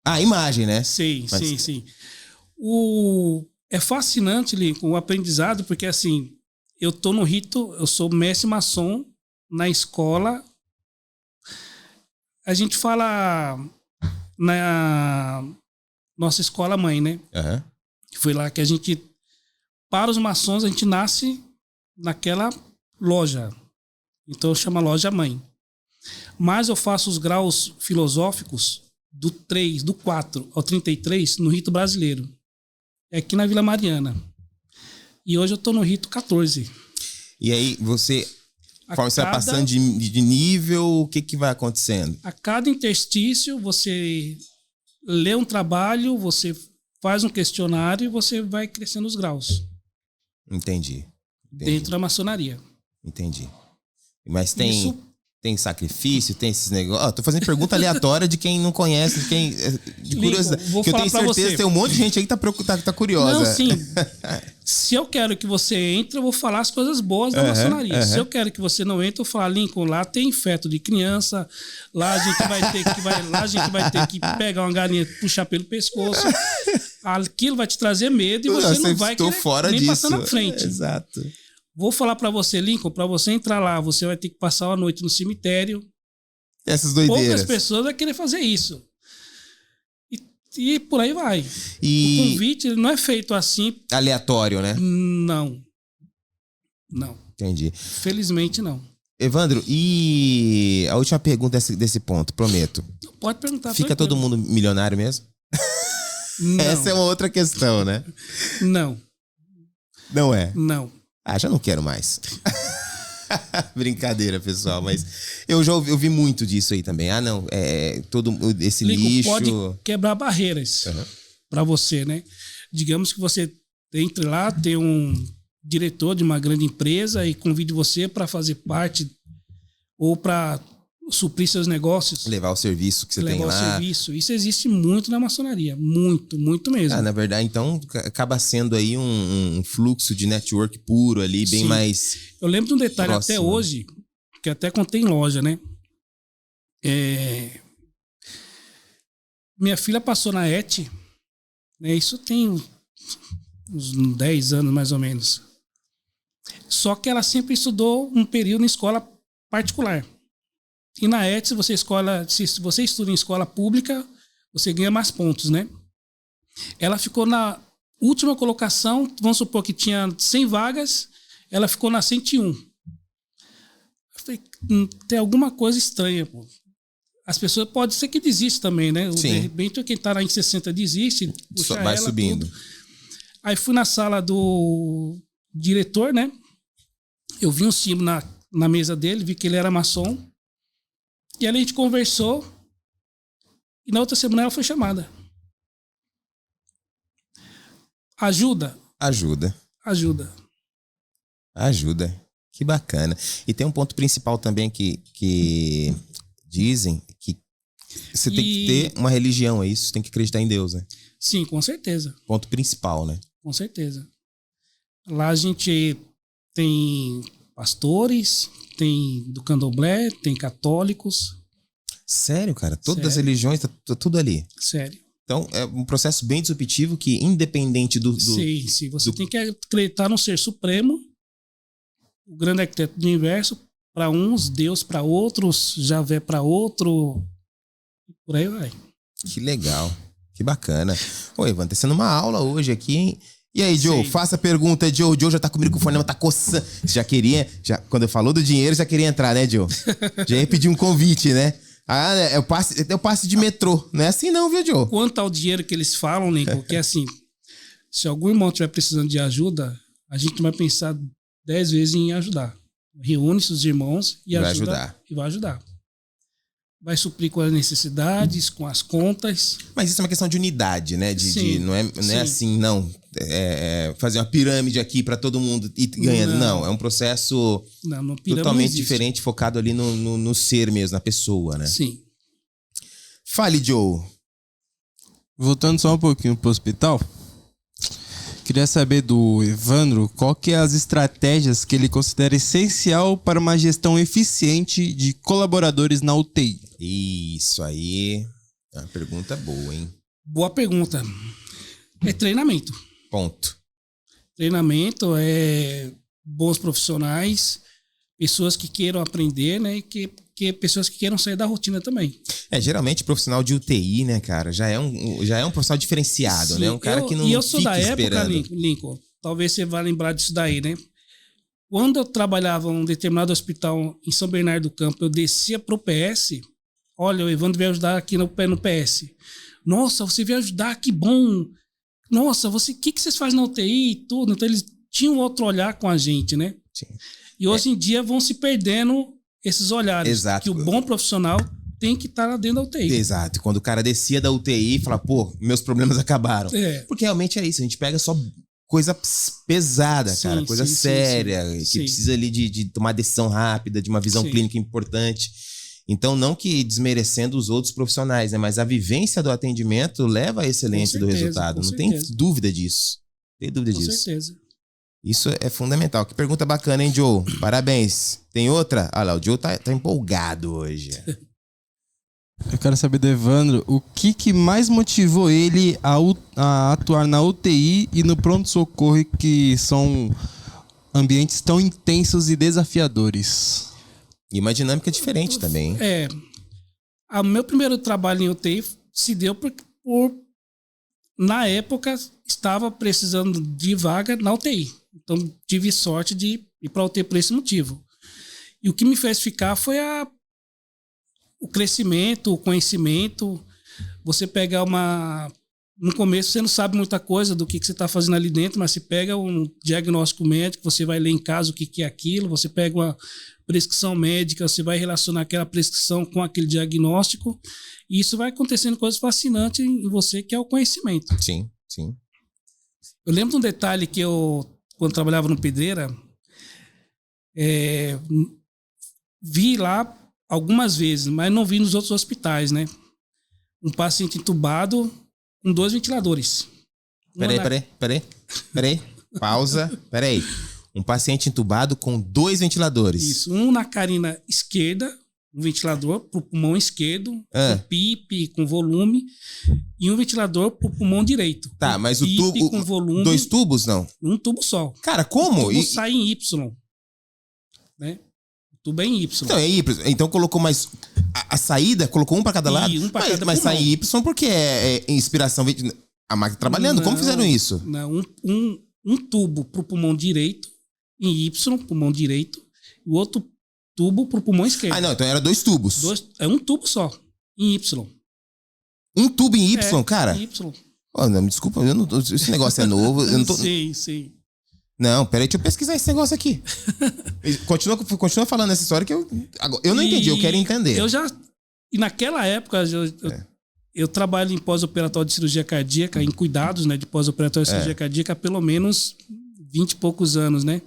A imagem, né? Sim. É fascinante, Lincoln, o aprendizado, porque assim... Eu tô no rito, eu sou mestre maçom na escola. A gente fala na nossa escola mãe, né? Uhum. Foi lá que a gente, para os maçons, a gente nasce naquela loja. Então chama loja mãe. Mas eu faço os graus filosóficos do 4 ao 33 no rito brasileiro. É aqui na Vila Mariana. E hoje eu tô no rito 14. E aí, você vai passando de nível, o que vai acontecendo? A cada interstício, você lê um trabalho, você faz um questionário e você vai crescendo os graus. Entendi. Dentro da maçonaria. Entendi. Mas tem sacrifício, tem esses negócios. Tô fazendo pergunta aleatória de quem não conhece, de curiosidade. Que eu tenho certeza que tem um monte de gente aí que tá curiosa. Não, sim. Se eu quero que você entre, eu vou falar as coisas boas da maçonaria. Se eu quero que você não entre, eu vou falar, Lincoln, lá tem feto de criança, lá a gente vai ter que pegar uma galinha, puxar pelo pescoço. Aquilo vai te trazer medo e você não vai querer nem passar na frente. Exato. Vou falar pra você, Lincoln, pra você entrar lá, você vai ter que passar uma noite no cemitério. Essas doideiras. Poucas pessoas vão querer fazer isso. E por aí vai. O convite não é feito assim... Aleatório, né? Não. Entendi. Felizmente, não. Evandro, e a última pergunta desse ponto, prometo. Pode perguntar. Fica todo mundo milionário mesmo? Não. Essa é uma outra questão, né? Não. Não é? Não. Já não quero mais. Brincadeira, pessoal, mas eu já ouvi muito disso aí também. Não, todo esse Lincoln, lixo... pode quebrar barreiras para você, né? Digamos que você entre lá, tem um diretor de uma grande empresa e convide você para fazer parte ou para suprir seus negócios. Levar o serviço que você tem lá. Levar o serviço. Isso existe muito na maçonaria. Muito, muito mesmo. Na verdade, então, acaba sendo aí um fluxo de network puro ali, bem mais... Eu lembro de um detalhe próximo. Até hoje, que até contei em loja, né? Minha filha passou na ET, né? Isso tem uns 10 anos, mais ou menos. Só que ela sempre estudou um período em escola particular. E na ET, se você estuda em escola pública, você ganha mais pontos, né? Ela ficou na última colocação, vamos supor que tinha 100 vagas, ela ficou na 101. Eu falei, tem alguma coisa estranha, pô. as pessoas pode ser que desiste também, né? Sim. De repente quem tá lá em 60 desiste, puxa Vai ela, subindo. tudo. Aí fui na sala do diretor, né? Eu vi um símbolo na mesa dele, vi que ele era maçom. E ali a gente conversou. E na outra semana ela foi chamada. Ajuda? Ajuda. Que bacana. E tem um ponto principal também que dizem que você tem que ter uma religião, é isso? Tem que acreditar em Deus, né? Sim, com certeza. Ponto principal, né? Com certeza. Lá a gente tem pastores, tem do candomblé, tem católicos. Sério, cara? Todas as Sério. religiões, tá tudo ali. Sério. Então, é um processo bem disruptivo que, independente do... Sim. Você tem que acreditar no ser supremo, o grande arquiteto do universo, para uns, Deus para outros, Javé para outro, e por aí vai. Que legal. Que bacana. Ô, Ivan, tá sendo uma aula hoje aqui, hein? E aí, Joe, Sim. faça a pergunta, Joe. Joe já tá comigo com o fonema, tá coçando. Quando eu falou do dinheiro, já queria entrar, né, Joe? Já ia pedir um convite, né? Ah, é o passe de metrô. Não é assim não, viu, Joe? Quanto ao dinheiro que eles falam, Lincoln, que é assim, se algum irmão estiver precisando de ajuda, a gente vai pensar 10 vezes em ajudar. Reúne-se os irmãos e Vai ajuda, ajudar. E vai ajudar. Vai suprir com as necessidades, com as contas. Mas isso é uma questão de unidade, né? Sim, Não é sim. assim, não. Fazer uma pirâmide aqui pra todo mundo ir ganhando. Não, é um processo Não, no pirâmide totalmente não existe. diferente, focado ali no ser mesmo, na pessoa, né? Sim. Fale, Joe. Voltando só um pouquinho pro hospital, queria saber do Evandro qual que é as estratégias que ele considera essencial para uma gestão eficiente de colaboradores na UTI. Isso aí é uma pergunta boa, hein? Boa pergunta. É treinamento. Ponto. Treinamento é bons profissionais, pessoas que queiram aprender, né? E que pessoas que queiram sair da rotina também. Geralmente profissional de UTI, né, cara, já é um profissional diferenciado, Sim, né? Um cara que não E eu sou fica da época, esperando. Lincoln, talvez você vá lembrar disso daí, né? Quando eu trabalhava em um determinado hospital em São Bernardo do Campo, eu descia pro PS, olha, o Evandro veio ajudar aqui no PS. Nossa, você veio ajudar, que bom! Nossa, o que vocês fazem na UTI e tudo? Então eles tinham outro olhar com a gente, né? Sim. E hoje em dia vão se perdendo esses olhares. Exato. Que o bom profissional tem que estar lá dentro da UTI. Exato. Quando o cara descia da UTI e fala, pô, meus problemas acabaram. É. Porque realmente é isso, a gente pega só coisa pesada, Sim, cara, coisa sim, séria, que sim. precisa ali de tomar decisão rápida, de uma visão Sim. clínica importante. Então, não que desmerecendo os outros profissionais, né? Mas a vivência do atendimento leva à excelência do resultado. Não tem dúvida disso. Não tem dúvida disso. Com certeza. Isso é fundamental. Que pergunta bacana, hein, Joe? Parabéns. Tem outra? Ah lá, o Joe tá empolgado hoje. Eu quero saber do Evandro o que mais motivou ele a atuar na UTI e no pronto-socorro, que são ambientes tão intensos e desafiadores. E uma dinâmica diferente também, hein? O meu primeiro trabalho em UTI se deu por na época, estava precisando de vaga na UTI. Então, tive sorte de ir para a UTI por esse motivo. E o que me fez ficar foi o crescimento, o conhecimento. Você pegar no começo você não sabe muita coisa do que você está fazendo ali dentro, mas você pega um diagnóstico médico, você vai ler em casa o que é aquilo, você pega uma prescrição médica, você vai relacionar aquela prescrição com aquele diagnóstico, e isso vai acontecendo coisas fascinantes em você, que é o conhecimento. Sim, sim. Eu lembro de um detalhe que quando trabalhava no Pedreira, vi lá algumas vezes, mas não vi nos outros hospitais, né? Um paciente entubado com 2 ventiladores. Peraí. Pausa. Peraí. Um paciente entubado com 2 ventiladores. Isso. Um na carina esquerda, um ventilador para o pulmão esquerdo, com PIP, com volume, e um ventilador para o pulmão direito. Tá, mas o PIP tubo. com volume. 2 tubos, não? Um tubo só. Cara, como? O tubo sai em Y. Né? O tubo é em Y. Então é Y. Então colocou mais. A saída, colocou um para cada lado. Um para cada Mas sai em pulmão. Y porque é inspiração. A máquina trabalhando. Como fizeram isso? Não, um tubo para o pulmão direito, em Y, pulmão direito, e o outro tubo para o pulmão esquerdo. Ah, não, então era 2 tubos. É um tubo só. Em Y. Um tubo em Y, cara? Em Y. Oh, não, me desculpa, esse negócio é novo. Eu não tô... Sim. Não, peraí, deixa eu pesquisar esse negócio aqui. Continua falando essa história que eu não entendi, eu quero entender. E naquela época, eu trabalho em pós-operatório de cirurgia cardíaca, em cuidados, né, de pós-operatório de cirurgia cardíaca há pelo menos 20 e poucos anos, né?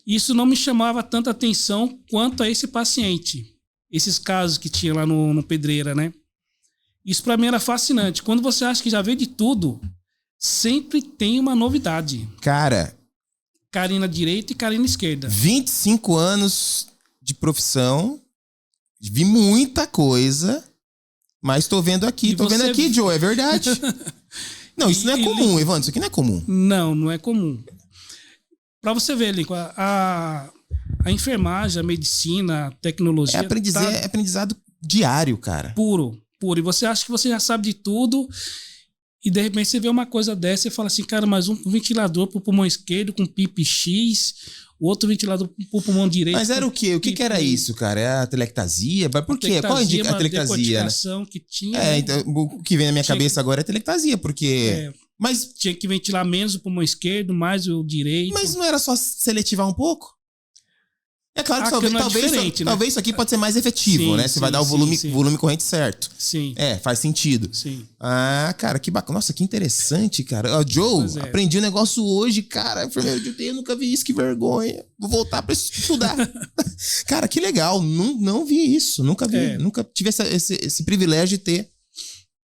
Isso não me chamava tanta atenção quanto a esse paciente. Esses casos que tinha lá no Pedreira, né? Isso para mim era fascinante. Quando você acha que já vê de tudo, sempre tem uma novidade. Cara... Carina direita e carina esquerda. 25 anos de profissão, vi muita coisa, mas tô vendo aqui, Joe, é verdade. Não, isso não é comum, Evandro, isso aqui não é comum. Não é comum. Para você ver, Lincoln, a enfermagem, a medicina, a tecnologia... É aprendizado diário, cara. Puro. E você acha que você já sabe de tudo... E de repente você vê uma coisa dessa e fala assim, cara, mas um ventilador pro pulmão esquerdo com PIP X, o outro ventilador pro pulmão direito. Mas era o quê? O que era isso, cara? É a telectasia? Por quê? Qual indica a telectasia? Né? Que tinha, então, o que vem na minha cabeça agora é telectasia, porque... Mas tinha que ventilar menos o pulmão esquerdo, mais o direito. Mas não era só seletivar um pouco? É claro que talvez isso aqui pode ser mais efetivo, né? Você vai dar o volume corrente certo. Sim. Faz sentido. Sim. Ah, cara, que bacana. Nossa, que interessante, cara. Joe, aprendi um negócio hoje, cara. Eu nunca vi isso, que vergonha. Vou voltar pra estudar. Cara, que legal. Não vi isso. Nunca vi. Nunca tive esse privilégio de ter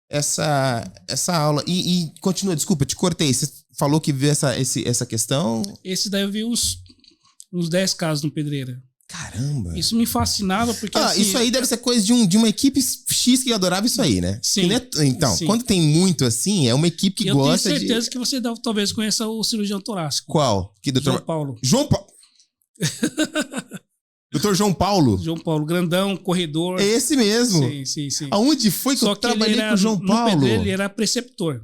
essa aula. E continua, desculpa, te cortei. Você falou que viu essa questão. Esse daí eu vi uns 10 casos no Pedreira. Caramba! Isso me fascinava porque... assim, isso aí deve ser coisa de uma equipe X que adorava isso aí, né? Sim. Então, quando tem muito assim, é uma equipe que gosta de... Eu tenho certeza que você talvez conheça o cirurgião torácico. Qual? João Paulo. João Paulo! Doutor João Paulo? João Paulo, grandão, corredor. É esse mesmo? Sim. Aonde foi que eu trabalhei com o João Paulo? No Pedreira, ele era preceptor.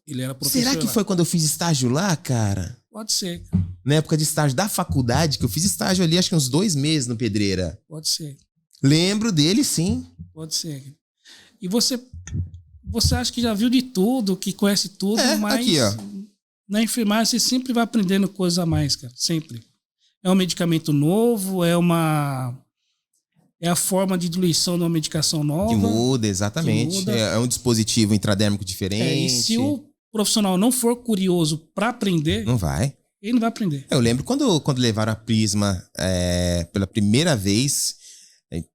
Ele era professor. Será que foi quando eu fiz estágio lá, cara? Pode ser. Na época de estágio da faculdade, que eu fiz estágio ali, acho que uns 2 meses no Pedreira. Pode ser. Lembro dele, sim. Pode ser. E você acha que já viu de tudo, que conhece tudo, mas aqui, ó. Na enfermagem você sempre vai aprendendo coisas a mais, cara. Sempre. É um medicamento novo, é a forma de diluição de uma medicação nova. Que muda, exatamente. É um dispositivo intradérmico diferente. E se o profissional não for curioso para aprender... Não vai. Ele não vai aprender. Eu lembro quando levaram a Prisma pela primeira vez,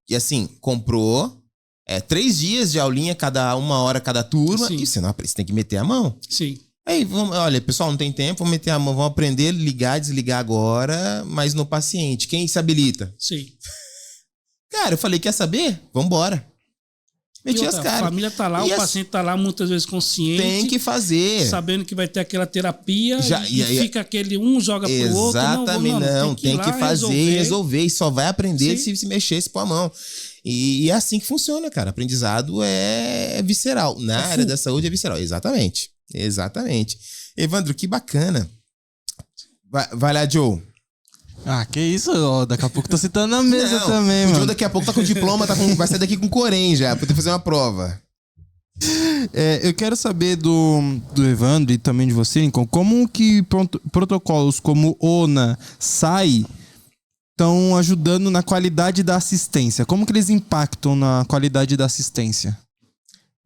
e assim, comprou 3 dias de aulinha, cada 1 hora cada turma, Sim. e você tem que meter a mão. Sim. Aí, olha, pessoal, não tem tempo, vamos meter a mão, vamos aprender, ligar, desligar agora, mas no paciente. Quem se habilita? Sim. Cara, eu falei, quer saber? Vambora. Meti as caras. A família tá lá, o paciente tá lá muitas vezes consciente. Tem que fazer. Sabendo que vai ter aquela terapia e fica aquele joga pro outro. Exatamente, não. Tem que fazer e resolver. E só vai aprender se mexer, se pôr a mão. E é assim que funciona, cara. Aprendizado é visceral. Na área da saúde é visceral. Exatamente. Evandro, que bacana. Vai lá, Joe. Ah, que isso, daqui a pouco tô citando na mesa também, o mano. Joe daqui a pouco tá com diploma, vai sair daqui com Corém já, pra poder fazer uma prova. Eu quero saber do Evandro e também de você, Lincoln, como que protocolos como ONA, SAI estão ajudando na qualidade da assistência? Como que eles impactam na qualidade da assistência?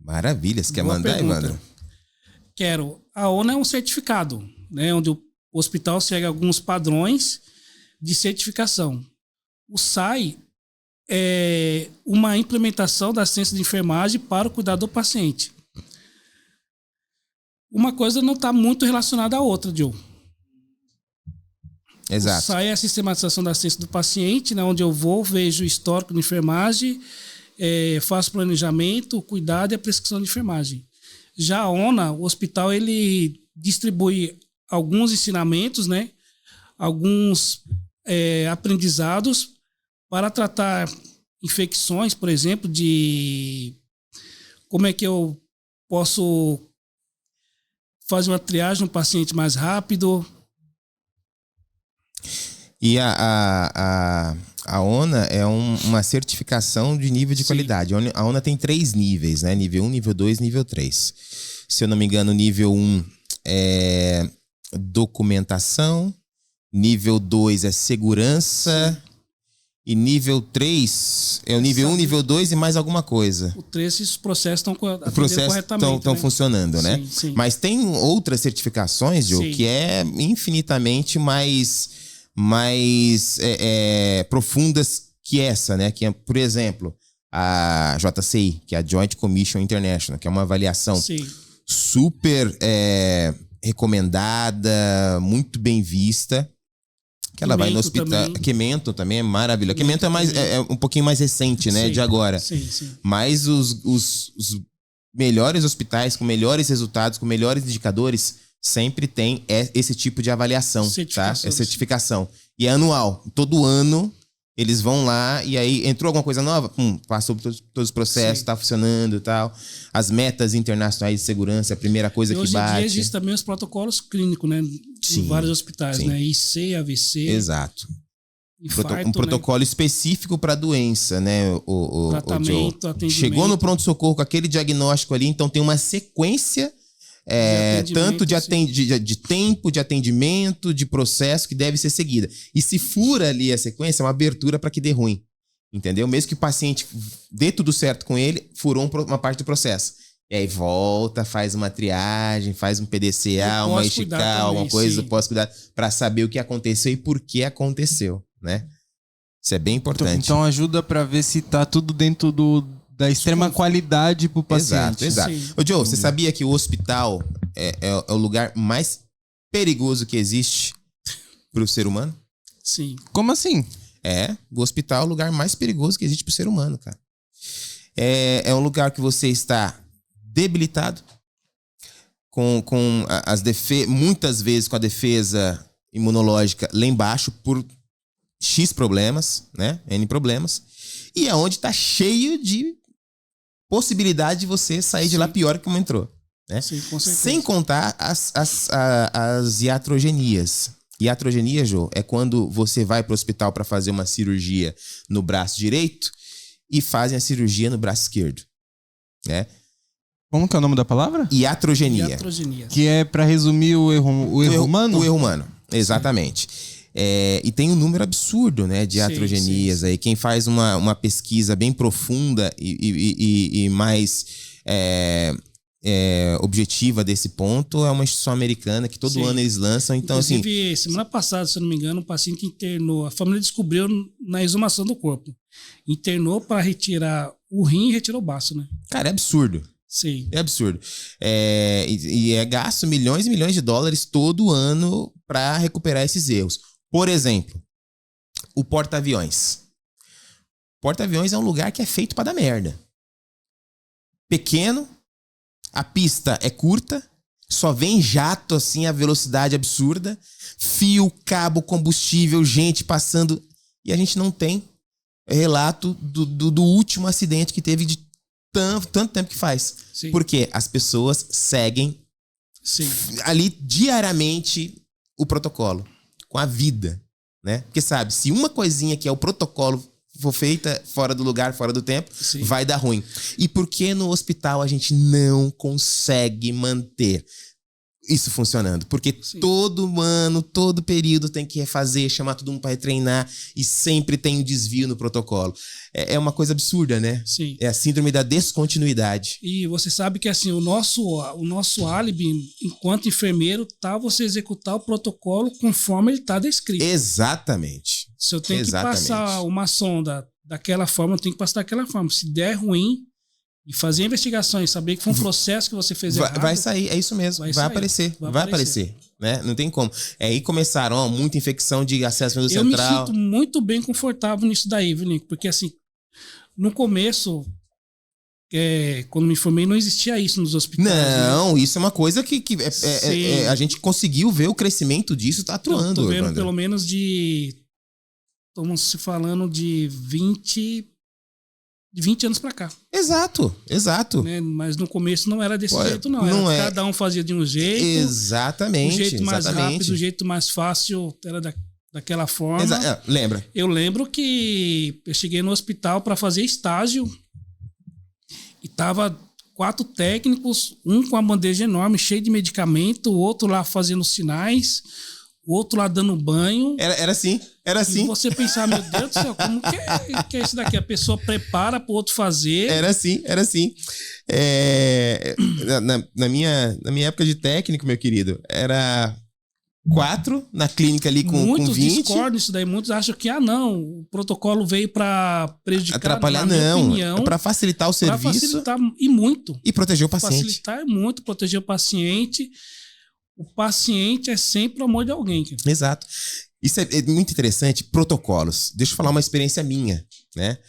Maravilha, você quer Boa mandar, pergunta. Evandro? Quero. A ONA é um certificado, né, onde o hospital segue alguns padrões de certificação. O SAI é uma implementação da ciência de enfermagem para o cuidado do paciente. Uma coisa não está muito relacionada à outra, Joe. Exato. O SAI é a sistematização da ciência do paciente, né, onde eu vejo o histórico de enfermagem, faço planejamento, o cuidado e a prescrição de enfermagem. Já a ONA, o hospital, ele distribui alguns ensinamentos, né, alguns aprendizados para tratar infecções, por exemplo, de como é que eu posso fazer uma triagem no paciente mais rápido. E a ONA é uma certificação de nível de qualidade. A ONA tem 3 níveis, né? Nível 1, nível 2, nível 3. Se eu não me engano, nível 1 é documentação, nível 2 é segurança, e nível 3 é o nível 1, nível 2 e mais alguma coisa. O 3, esses processos estão corretamente. Estão funcionando, né? Sim. Mas tem outras certificações, Joe, que é infinitamente mais profundas que essa, né? Que é, por exemplo, a JCI, que é a Joint Commission International, que é uma avaliação super recomendada, muito bem vista. Que ela vai no hospital. Quemento também é maravilhoso. Quemento é um pouquinho mais recente, né? De agora. Sim. Mas os melhores hospitais, com melhores resultados, com melhores indicadores, sempre tem esse tipo de avaliação, tá? É certificação. E é anual. Todo ano eles vão lá e aí entrou alguma coisa nova, passou por todos os processos, tá funcionando e tal. As metas internacionais de segurança, a primeira coisa que bate. Hoje em dia existem também os protocolos clínicos, né? Em vários hospitais, né? IC, AVC. Exato. Infarto, um protocolo específico para a doença, né? Tratamento, atendimento. Chegou no pronto-socorro com aquele diagnóstico ali, então tem uma sequência tanto de tempo, de atendimento, de processo que deve ser seguida. E se fura ali a sequência, é uma abertura para que dê ruim. Entendeu? Mesmo que o paciente dê tudo certo com ele, furou uma parte do processo. E aí volta, faz uma triagem, faz um PDCA, uma esticar, alguma coisa, pós-cuidado, para saber o que aconteceu e por que aconteceu, né? Isso é bem importante. Então ajuda para ver se tá tudo dentro da extrema qualidade pro paciente. Exato. Ô, Joe, você sabia que o hospital é o lugar mais perigoso que existe pro ser humano? Sim. Como assim? O hospital é o lugar mais perigoso que existe pro ser humano, cara. É um lugar que você está debilitado, muitas vezes com a defesa imunológica lá embaixo por X problemas, né? N problemas. E é onde tá cheio de possibilidade de você sair de lá pior que como entrou. Né? Sim, com certeza. Sem contar as iatrogenias. Iatrogenia, Jô, é quando você vai para o hospital para fazer uma cirurgia no braço direito e fazem a cirurgia no braço esquerdo. Né? Como que é o nome da palavra? Iatrogenia. Que é, para resumir, o erro humano? O erro humano, exatamente. E tem um número absurdo, né, de iatrogenias aí. Quem faz uma pesquisa bem profunda e mais objetiva desse ponto é uma instituição americana que todo ano eles lançam. Então, inclusive, semana passada, se eu não me engano, um paciente internou. A família descobriu na exumação do corpo. Internou para retirar o rim e retirou o baço, né? Cara, é absurdo. Sim. É absurdo. E é gasto milhões e milhões de dólares todo ano para recuperar esses erros. Por exemplo, o porta-aviões. Porta-aviões é um lugar que é feito para dar merda. Pequeno, a pista é curta, só vem jato assim, a velocidade absurda, fio, cabo, combustível, gente passando. E a gente não tem relato do último acidente que teve de tanto tempo que faz. Sim. Porque as pessoas seguem ali diariamente o protocolo, com a vida, né? Porque sabe, se uma coisinha que é o protocolo for feita fora do lugar, fora do tempo, vai dar ruim. E por que no hospital a gente não consegue manter isso funcionando? Porque todo ano, todo período tem que refazer, chamar todo mundo para retreinar e sempre tem um desvio no protocolo. É uma coisa absurda, né? Sim. É a síndrome da descontinuidade. E você sabe que assim, o nosso álibi, enquanto enfermeiro, tá você executar o protocolo conforme ele tá descrito. Exatamente. Se eu tenho que passar uma sonda daquela forma, eu tenho que passar daquela forma. Se der ruim, e fazer investigações, saber que foi um processo que você fez errado. Vai sair, é isso mesmo. Vai aparecer. Né? Não tem como. Aí começaram muita infecção de acesso ao central. Eu me sinto muito bem confortável nisso daí, viu, Nico? Porque assim, no começo, quando me formei, não existia isso nos hospitais. Não, isso é uma coisa que a gente conseguiu ver o crescimento disso, tá atuando. Tô vendo pelo menos estamos se falando de 20 anos pra cá. Exato. Né? Mas no começo não era desse jeito, não. Cada um fazia de um jeito. Exatamente. O jeito mais rápido, o jeito mais fácil era daquela forma. Lembra? Eu lembro que eu cheguei no hospital para fazer estágio e tava 4 técnicos, um com a bandeja enorme, cheio de medicamento, o outro lá fazendo sinais, o outro lá dando banho. Era assim. E você pensar, meu Deus do céu, como que é isso daqui? A pessoa prepara pro outro fazer. Era assim. Na minha época de técnico, meu querido, era 4 na clínica ali com 20. Muitos discordam isso daí, muitos acham que, não, o protocolo veio para prejudicar. Atrapalhar, não. É para facilitar o serviço. Para facilitar e muito. E proteger o paciente. Facilitar muito, proteger o paciente. O paciente é sempre o amor de alguém. Cara. Exato. Isso é muito interessante. Protocolos. Deixa eu falar uma experiência minha, né?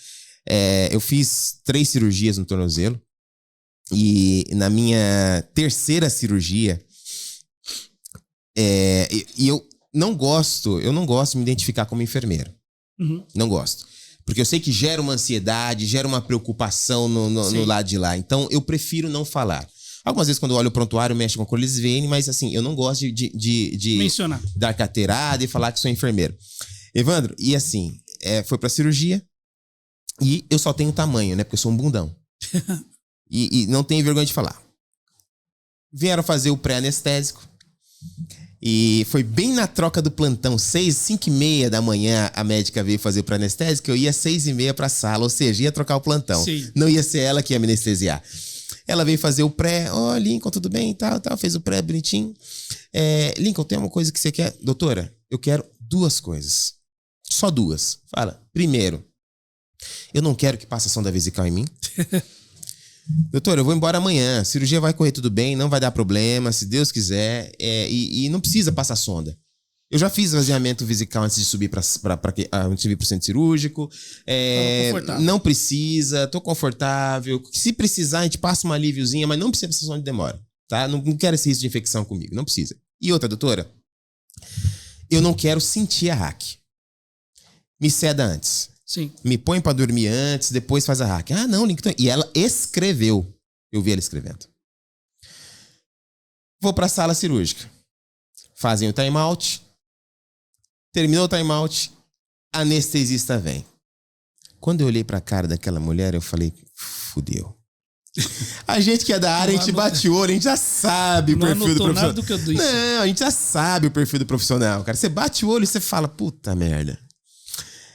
Eu fiz 3 cirurgias no tornozelo. E na minha 3ª cirurgia, e eu não gosto de me identificar como enfermeiro. Uhum. Não gosto. Porque eu sei que gera uma ansiedade, gera uma preocupação no lado de lá. Então, eu prefiro não falar. Algumas vezes, quando eu olho o prontuário, eu mexo com a Colisvene, mas assim, eu não gosto de mencionar, dar carteirada e falar que sou enfermeiro. Evandro, e assim, foi pra cirurgia e eu só tenho tamanho, né? Porque eu sou um bundão. e não tenho vergonha de falar. Vieram fazer o pré-anestésico e foi bem na troca do plantão, 5:30 da manhã, a médica veio fazer o pré-anestésico, eu ia 6:30 pra sala, ou seja, ia trocar o plantão. Sim. Não ia ser ela que ia me anestesiar. Ela veio fazer o pré, Lincoln, tudo bem, tal, fez o pré bonitinho. Lincoln, tem uma coisa que você quer? Doutora, eu quero 2 coisas. Só 2. Fala. Primeiro, eu não quero que passe a sonda vesical em mim. Doutora, eu vou embora amanhã. A cirurgia vai correr tudo bem, não vai dar problema, se Deus quiser. E não precisa passar sonda. Eu já fiz esvaziamento vesical antes de subir antes de vir pro centro cirúrgico. Não precisa, tô confortável. Se precisar, a gente passa uma alíviozinha, mas não precisa passar sonda de demora. Tá? Não quero esse risco de infecção comigo, não precisa. E outra, doutora, eu não quero sentir a hack. Me ceda antes. Sim. Me põe pra dormir antes, depois faz a hack. Não, Lincoln. E ela escreveu. Eu vi ela escrevendo. Vou pra sala cirúrgica. Fazem o time-out. Terminou o time-out, a anestesista vem. Quando eu olhei pra cara daquela mulher, eu falei, fudeu. A gente que é da área, a gente bate o olho, a gente já sabe o perfil do profissional. Do que eu disse. Não, a gente já sabe o perfil do profissional, cara. Você bate o olho e você fala, puta merda.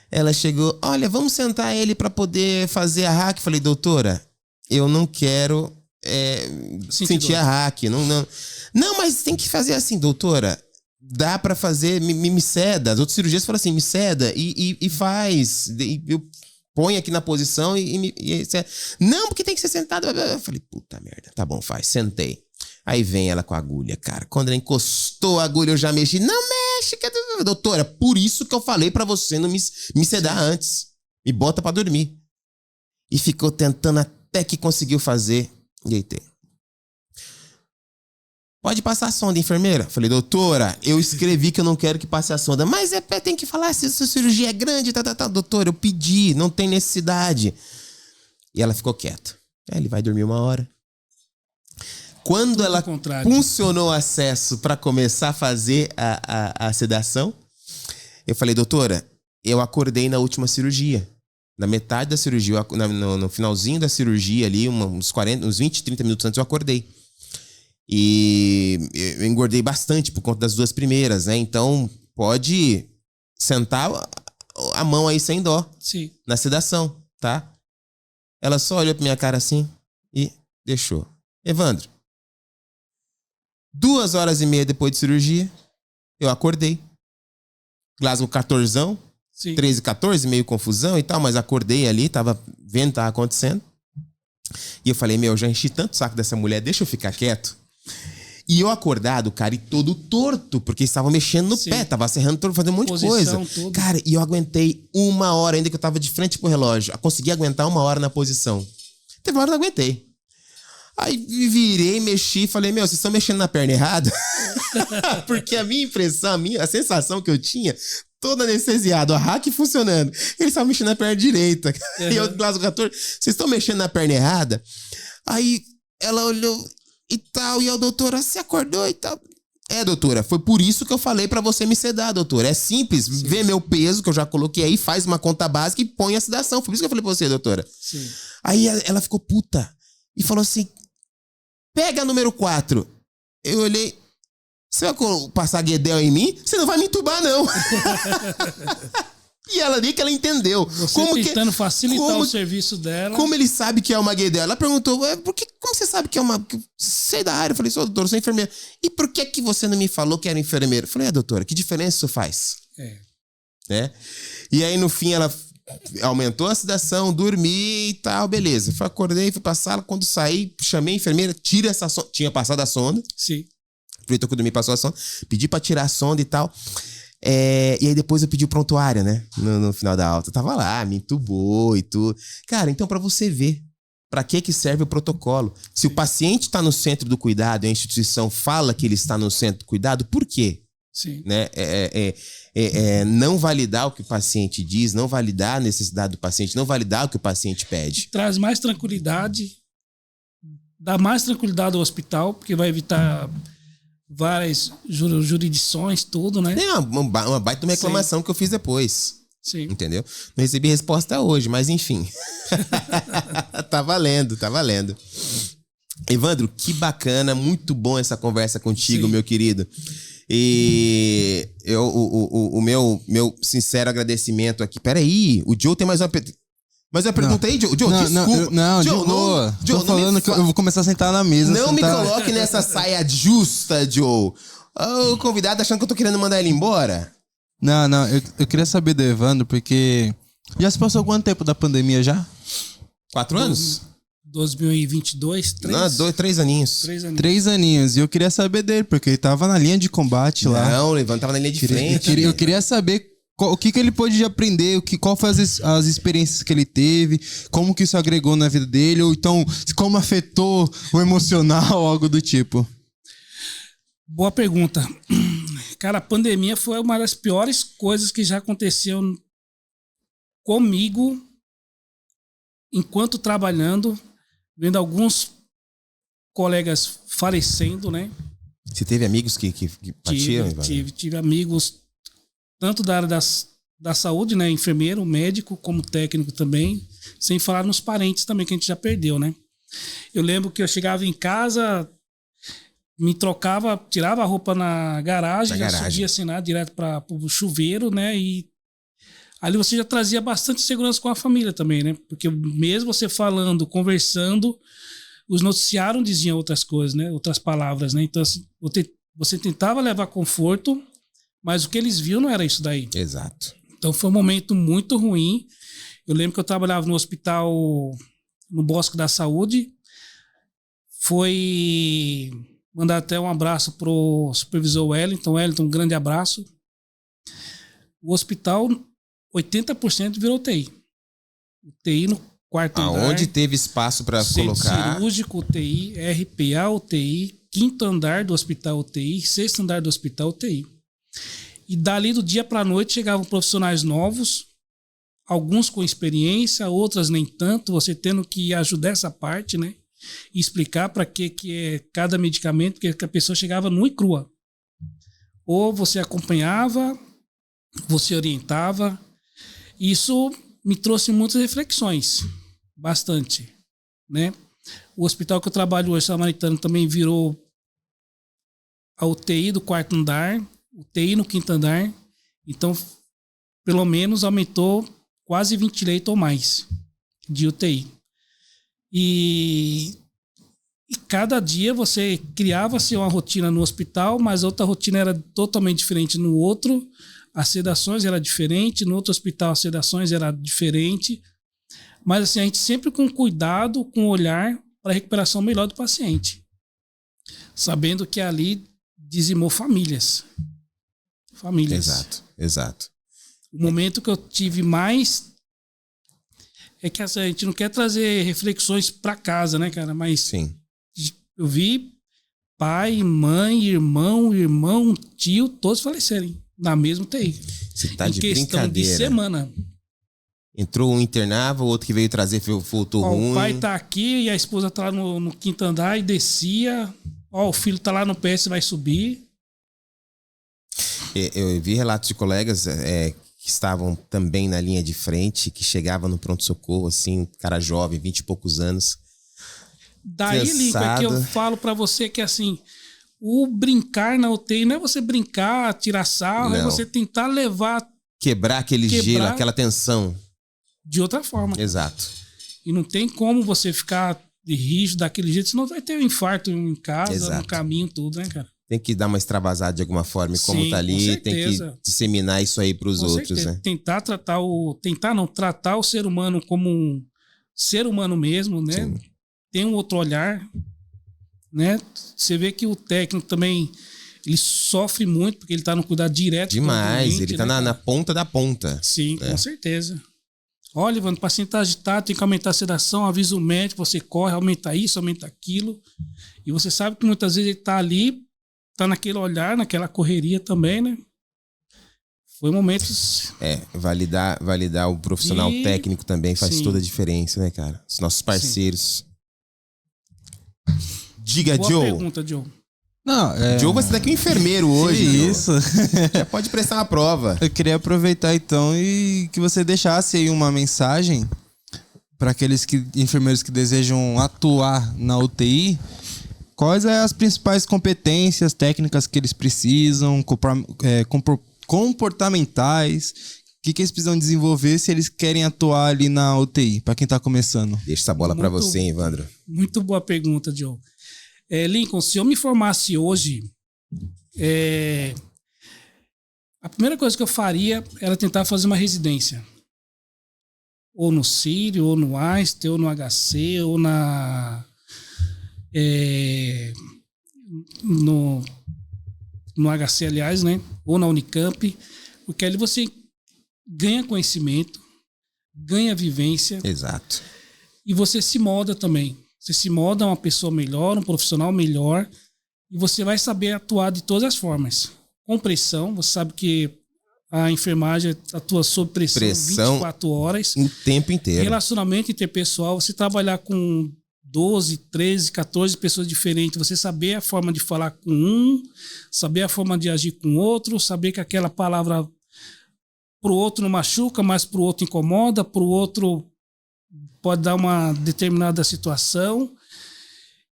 Ela chegou, olha, vamos sentar ele pra poder fazer a hack. Falei, doutora, eu não quero sentir a hack. Não, mas tem que fazer assim, doutora. Dá pra fazer, me ceda. As outras cirurgias falam assim, me ceda e faz. Eu ponho aqui na posição não, porque tem que ser sentado. Eu falei, puta merda, tá bom, faz. Sentei. Aí vem ela com a agulha, cara. Quando ela encostou a agulha, eu já mexi. Não mexe, doutora, por isso que eu falei pra você não me sedar antes. Me bota pra dormir. E ficou tentando até que conseguiu fazer. Deitei. Pode passar a sonda, enfermeira? Falei, doutora, eu escrevi que eu não quero que passe a sonda. Mas tem que falar se essa cirurgia é grande, Doutora, eu pedi, não tem necessidade. E ela ficou quieta. Ele vai dormir 1 hora. Quando ela funcionou o acesso para começar a fazer a sedação, eu falei, doutora, eu acordei na última cirurgia. Na metade da cirurgia, no finalzinho da cirurgia ali, uns 20, 30 minutos antes, eu acordei. E eu engordei bastante por conta das 2 primeiras, né? Então, pode sentar a mão aí sem dó. Sim. Na sedação, tá? Ela só olhou pra minha cara assim e deixou. Evandro, 2h30 depois de cirurgia, eu acordei. Glasgow 14, 13, 14, meio confusão e tal, mas acordei ali, tava vendo o que tava acontecendo. E eu falei, já enchi tanto o saco dessa mulher, deixa eu ficar quieto. E eu acordado, cara, e todo torto, porque estavam mexendo no pé, tava serrando, fazendo um monte de coisa. Tudo. Cara, e eu aguentei 1 hora, ainda que eu tava de frente pro relógio. Eu consegui aguentar 1 hora na posição. Teve uma hora que eu não aguentei. Aí virei, mexi, falei, vocês estão mexendo na perna errada? Porque a minha impressão, a sensação que eu tinha, todo anestesiado, a hack funcionando. Eles estavam mexendo na perna direita. E eu, Glasgow 14, vocês estão mexendo na perna errada? Aí ela olhou e tal, e a doutora se acordou e tal. Doutora, foi por isso que eu falei pra você me sedar, doutora. É simples, vê meu peso, que eu já coloquei aí, faz uma conta básica e põe a sedação. Foi por isso que eu falei pra você, doutora. Sim. Aí ela ficou puta e falou assim, pega a número 4. Eu olhei, você vai passar Guedel em mim? Você não vai me entubar, não. E ela ali que ela entendeu. Você como tentando facilitar o serviço dela. Como ele sabe que é uma Guedel? Ela perguntou, como você sabe que é uma... Sei da área. Eu falei, doutor, eu sou enfermeira. E por que você não me falou que era enfermeira? Eu falei, doutora, que diferença isso faz? Né? E aí, no fim, ela aumentou a sedação, dormi e tal, beleza. Acordei, fui pra sala. Quando saí, chamei a enfermeira, tira essa sonda. Tinha passado a sonda. Sim. Aproveitou que eu dormi, passou a sonda. Pedi pra tirar a sonda e tal. E aí depois eu pedi o prontuário, né? No final da alta. Eu tava lá, me entubou e tudo. Cara, então pra você ver pra que serve o protocolo. Se o paciente tá no centro do cuidado e a instituição fala que ele está no centro do cuidado, por quê? Sim. Né? Não validar o que o paciente diz, não validar a necessidade do paciente, não validar o que o paciente pede. Traz mais tranquilidade, dá mais tranquilidade ao hospital, porque vai evitar várias jurisdições, tudo, né? Tem uma baita uma reclamação que eu fiz depois. Sim. Entendeu? Não recebi resposta hoje, mas enfim. Tá valendo. Evandro, que bacana, muito bom essa conversa contigo, Sim. meu querido. E o meu sincero agradecimento aqui. Peraí, o Joe tem mais uma pergunta aí, Joe? Joe, desculpa. Não, Joe, de boa. Tô falando que eu vou começar a sentar na mesa. Não me coloque nessa saia justa, Joe. O convidado achando que eu tô querendo mandar ele embora. Não, eu queria saber do Evandro, porque já se passou quanto tempo da pandemia já? 4 anos? 2022, 3 aninhos. 3 aninhos. 3 aninhos. E eu queria saber dele, porque ele tava na linha de combate lá. Não, o Evandro tava na linha de frente. Eu queria saber o que ele pôde aprender, qual foi as experiências que ele teve, como que isso agregou na vida dele, ou então como afetou o emocional, algo do tipo. Boa pergunta. Cara, a pandemia foi uma das piores coisas que já aconteceu comigo enquanto trabalhando, vendo alguns colegas falecendo, né? Você teve amigos que partiram? Tive amigos tanto da área da saúde, né? Enfermeiro, médico, como técnico também. Sem falar nos parentes também, que a gente já perdeu, né? Eu lembro que eu chegava em casa, me trocava, tirava a roupa na garagem, já subia assim, né, direto para o chuveiro, né? E ali você já trazia bastante segurança com a família também, né? Porque mesmo você falando, conversando, os noticiários diziam outras coisas, né? Outras palavras, né? Então, assim, você tentava levar conforto, mas o que eles viam não era isso daí. Exato. Então foi um momento muito ruim. Eu lembro que eu trabalhava no hospital, no Bosque da Saúde. Foi mandar até um abraço pro supervisor Wellington. Wellington, um grande abraço. O hospital, 80% virou UTI. UTI no quarto andar. Aonde teve espaço para colocar? Cirúrgico, UTI, RPA, UTI, 5º andar do hospital UTI, 6º andar do hospital UTI. E dali do dia para a noite chegavam profissionais novos, alguns com experiência, outras nem tanto, você tendo que ajudar essa parte, né? E explicar para que é cada medicamento, porque a pessoa chegava nua e crua. Ou você acompanhava, você orientava. Isso me trouxe muitas reflexões, bastante, né? O hospital que eu trabalho hoje, Samaritano, também virou a UTI do 4º andar, UTI no 5º andar. Então, pelo menos aumentou quase 20 leitos ou mais de UTI. E cada dia você criava-se uma rotina no hospital, mas outra rotina era totalmente diferente no outro. As sedações eram diferentes, no outro hospital as sedações eram diferentes. Mas assim, a gente sempre com cuidado, com olhar para a recuperação melhor do paciente. Sabendo que ali dizimou famílias. Exato. O momento que eu tive mais é que assim, a gente não quer trazer reflexões para casa, né, cara? Mas sim, eu vi pai, mãe, irmão, tio, todos falecerem na mesma UTI. Você tá em de questão brincadeira. de semana. Entrou um internava, o outro que veio trazer voltou ruim. O pai tá aqui e a esposa tá lá no 5º andar e descia. Ó, o filho tá lá no PS, vai subir. Eu vi relatos de colegas que estavam também na linha de frente, que chegavam no pronto-socorro, assim, cara jovem, 20 e poucos anos. Daí, Lincoln, é que eu falo pra você que, assim, o brincar na UTI não é você brincar, tirar sarro, é você tentar levar... Quebrar aquele gelo, aquela tensão. De outra forma. Exato. E não tem como você ficar rígido daquele jeito, senão vai ter um infarto em casa, Exato. no caminho, tudo, né, cara? Tem que dar uma extravasada de alguma forma, e como tá ali, tem que disseminar isso aí pros outros, né? Tentar tratar tratar o ser humano como um ser humano mesmo, né? Sim. Tem um outro olhar, né? Você vê que o técnico também, ele sofre muito, porque ele tá no cuidado direto. Demais, doente, ele tá na ponta da ponta. Sim, com certeza. Olha, Ivan, o paciente tá agitado, tem que aumentar a sedação, avisa o médico, você corre, aumenta isso, aumenta aquilo. E você sabe que muitas vezes ele tá ali, tá naquele olhar, naquela correria também, né? Foi momentos... validar o profissional técnico também faz toda a diferença, né, cara? Os nossos parceiros. Sim. Diga, Boa Joe. Pergunta, Joe. Não, Joe vai ser daqui um enfermeiro hoje. Isso. Já pode prestar uma prova. Eu queria aproveitar então e que você deixasse aí uma mensagem para aqueles enfermeiros que desejam atuar na UTI. Quais são as principais competências técnicas que eles precisam, comportamentais, o que eles precisam desenvolver se eles querem atuar ali na UTI, para quem está começando? Deixa essa bola para você, hein, Evandro. Muito boa pergunta, Joe. Lincoln, se eu me formasse hoje, a primeira coisa que eu faria era tentar fazer uma residência. Ou no Sírio, ou no Einstein, ou no HC, ou no HC, aliás, né? Ou na Unicamp, porque ali você ganha conhecimento, ganha vivência. Exato. E você se molda também. Você se molda uma pessoa melhor, um profissional melhor, e você vai saber atuar de todas as formas. Com pressão, você sabe que a enfermagem atua sob pressão 24 horas. O tempo inteiro. Relacionamento interpessoal, você trabalhar com 12, 13, 14 pessoas diferentes, você saber a forma de falar com um, saber a forma de agir com outro, saber que aquela palavra pro outro não machuca, mas pro outro incomoda, pro outro pode dar uma determinada situação,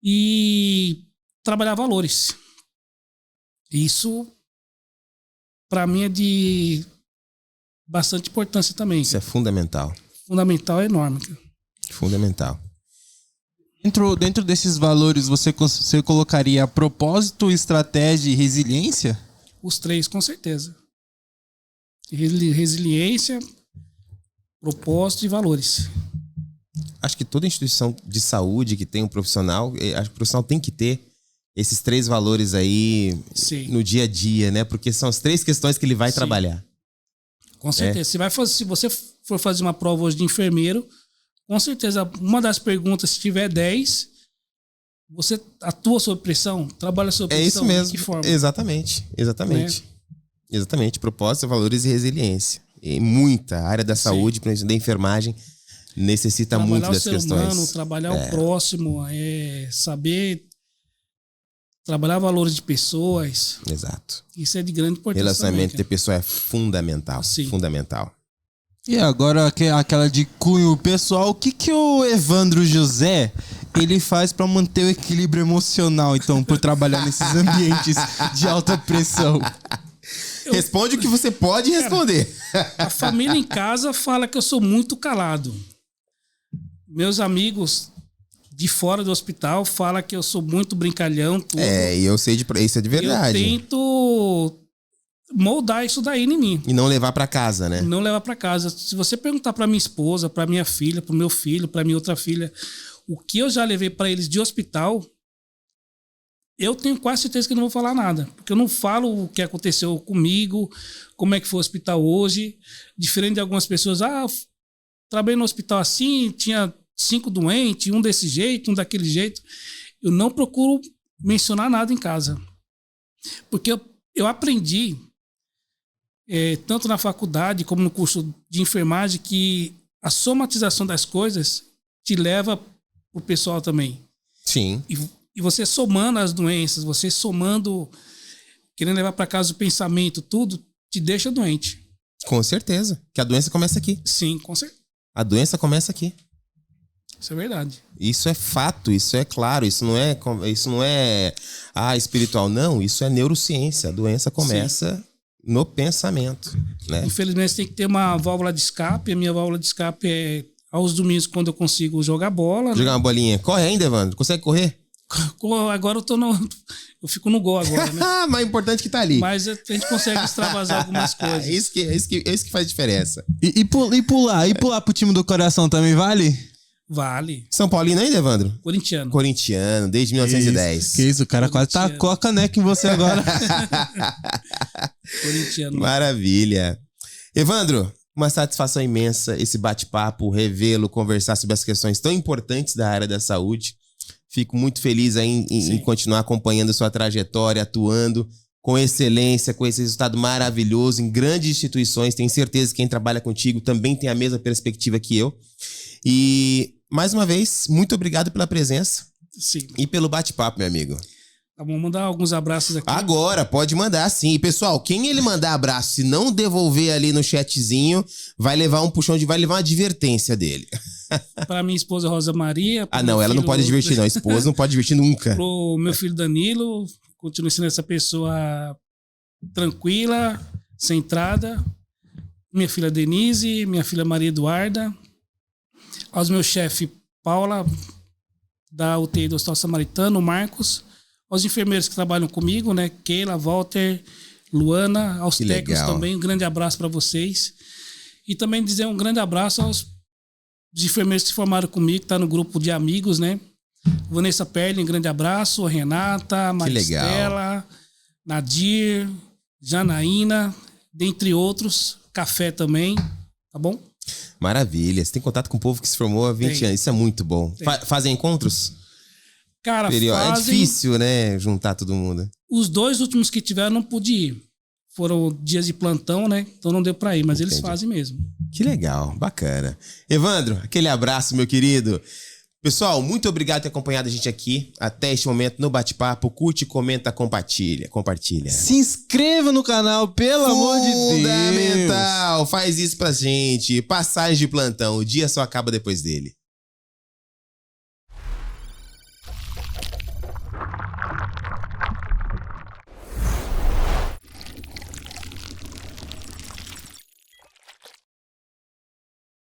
e trabalhar valores. Isso, para mim, é de bastante importância também. Isso é fundamental. Fundamental, é enorme. Fundamental. Dentro desses valores, você colocaria propósito, estratégia e resiliência? Os três, com certeza. Resiliência, propósito e valores. Acho que toda instituição de saúde que tem um profissional, acho que o profissional tem que ter esses três valores aí no dia a dia, né? Porque são as três questões que ele vai trabalhar. Com certeza. Se você for fazer uma prova hoje de enfermeiro, com certeza, uma das perguntas, se tiver 10, você atua sob pressão? Trabalha sob pressão? É isso mesmo. De que forma? Exatamente. Exatamente. Propósito, valores e resiliência. E muita área da saúde, principalmente da enfermagem, necessita trabalhar muito das questões. Humano, trabalhar o próximo, saber trabalhar valores de pessoas. Exato. Isso é de grande importância. Relacionamento de pessoa é fundamental. Sim. Fundamental. E agora aquela de cunho pessoal, o que o Evandro José ele faz para manter o equilíbrio emocional, então, por trabalhar nesses ambientes de alta pressão? Responde o que você pode responder. A família em casa fala que eu sou muito calado. Meus amigos de fora do hospital falam que eu sou muito brincalhão. Tudo. E eu sei isso é de verdade. Eu tento moldar isso daí em mim. E não levar para casa, né? Não levar para casa. Se você perguntar para minha esposa, para minha filha, para o meu filho, para minha outra filha, o que eu já levei para eles de hospital, eu tenho quase certeza que não vou falar nada. Porque eu não falo o que aconteceu comigo, como é que foi o hospital hoje. Diferente de algumas pessoas, trabalhei no hospital assim, tinha 5 doentes, um desse jeito, um daquele jeito. Eu não procuro mencionar nada em casa. Porque eu aprendi, tanto na faculdade como no curso de enfermagem, que a somatização das coisas te leva pro pessoal também. Sim. E você somando as doenças, você somando querendo levar para casa o pensamento, tudo, te deixa doente. Com certeza. Que a doença começa aqui. Sim, com certeza. A doença começa aqui. Isso é verdade. Isso é fato, isso é claro, isso não é espiritual, não, isso é neurociência. A doença começa no pensamento, né? Infelizmente, você tem que ter uma válvula de escape. A minha válvula de escape é aos domingos, quando eu consigo jogar bola. Jogar uma bolinha. Corre ainda, Evandro? Consegue correr? Agora eu fico no gol agora, né? Mas é importante que tá ali. Mas a gente consegue extravasar algumas coisas. Isso que faz diferença. E pular pro time do coração também vale? Vale. São Paulino ainda, Evandro? Corintiano, desde 1910. Que isso, o cara quase tacou a caneca em você agora. Corintiano. Maravilha. Evandro, uma satisfação imensa esse bate-papo, revê-lo, conversar sobre as questões tão importantes da área da saúde. Fico muito feliz aí em continuar acompanhando a sua trajetória, atuando com excelência, com esse resultado maravilhoso em grandes instituições. Tenho certeza que quem trabalha contigo também tem a mesma perspectiva que eu. E, mais uma vez, muito obrigado pela presença. Sim. E pelo bate-papo, meu amigo. Tá bom, mandar alguns abraços aqui. Agora, pode mandar sim. E, pessoal, quem ele mandar abraço, se não devolver ali no chatzinho, vai levar uma advertência dele. Para minha esposa Rosa Maria. Não, ela não pode divertir, não. A esposa não pode divertir nunca. Pro meu filho Danilo, continuo sendo essa pessoa tranquila, centrada. Minha filha Denise, minha filha Maria Eduarda. Aos meus chefes Paula, da UTI do Hospital Samaritano, Marcos. Aos enfermeiros que trabalham comigo, né? Keila, Walter, Luana. Aos que técnicos legal. também, um grande abraço para vocês. E também dizer um grande abraço aos enfermeiros que se formaram comigo, que tá no grupo de amigos, né? Vanessa Perlin, um grande abraço. A Renata, Maristela, Nadir, Janaína, dentre outros. Café também, tá bom? Maravilha. Você tem contato com o povo que se formou há 20 anos. Isso é muito bom. Fazem encontros? Cara, É difícil, né? Juntar todo mundo. Os 2 últimos que tiveram não pude ir. Foram dias de plantão, né? Então não deu pra ir, mas eles fazem mesmo. Que legal, bacana. Evandro, aquele abraço, meu querido. Pessoal, muito obrigado por ter acompanhado a gente aqui até este momento no bate-papo. Curte, comenta, compartilha. Se inscreva no canal, pelo amor de Deus. Fundamental. Faz isso pra gente. Passagem de plantão. O dia só acaba depois dele.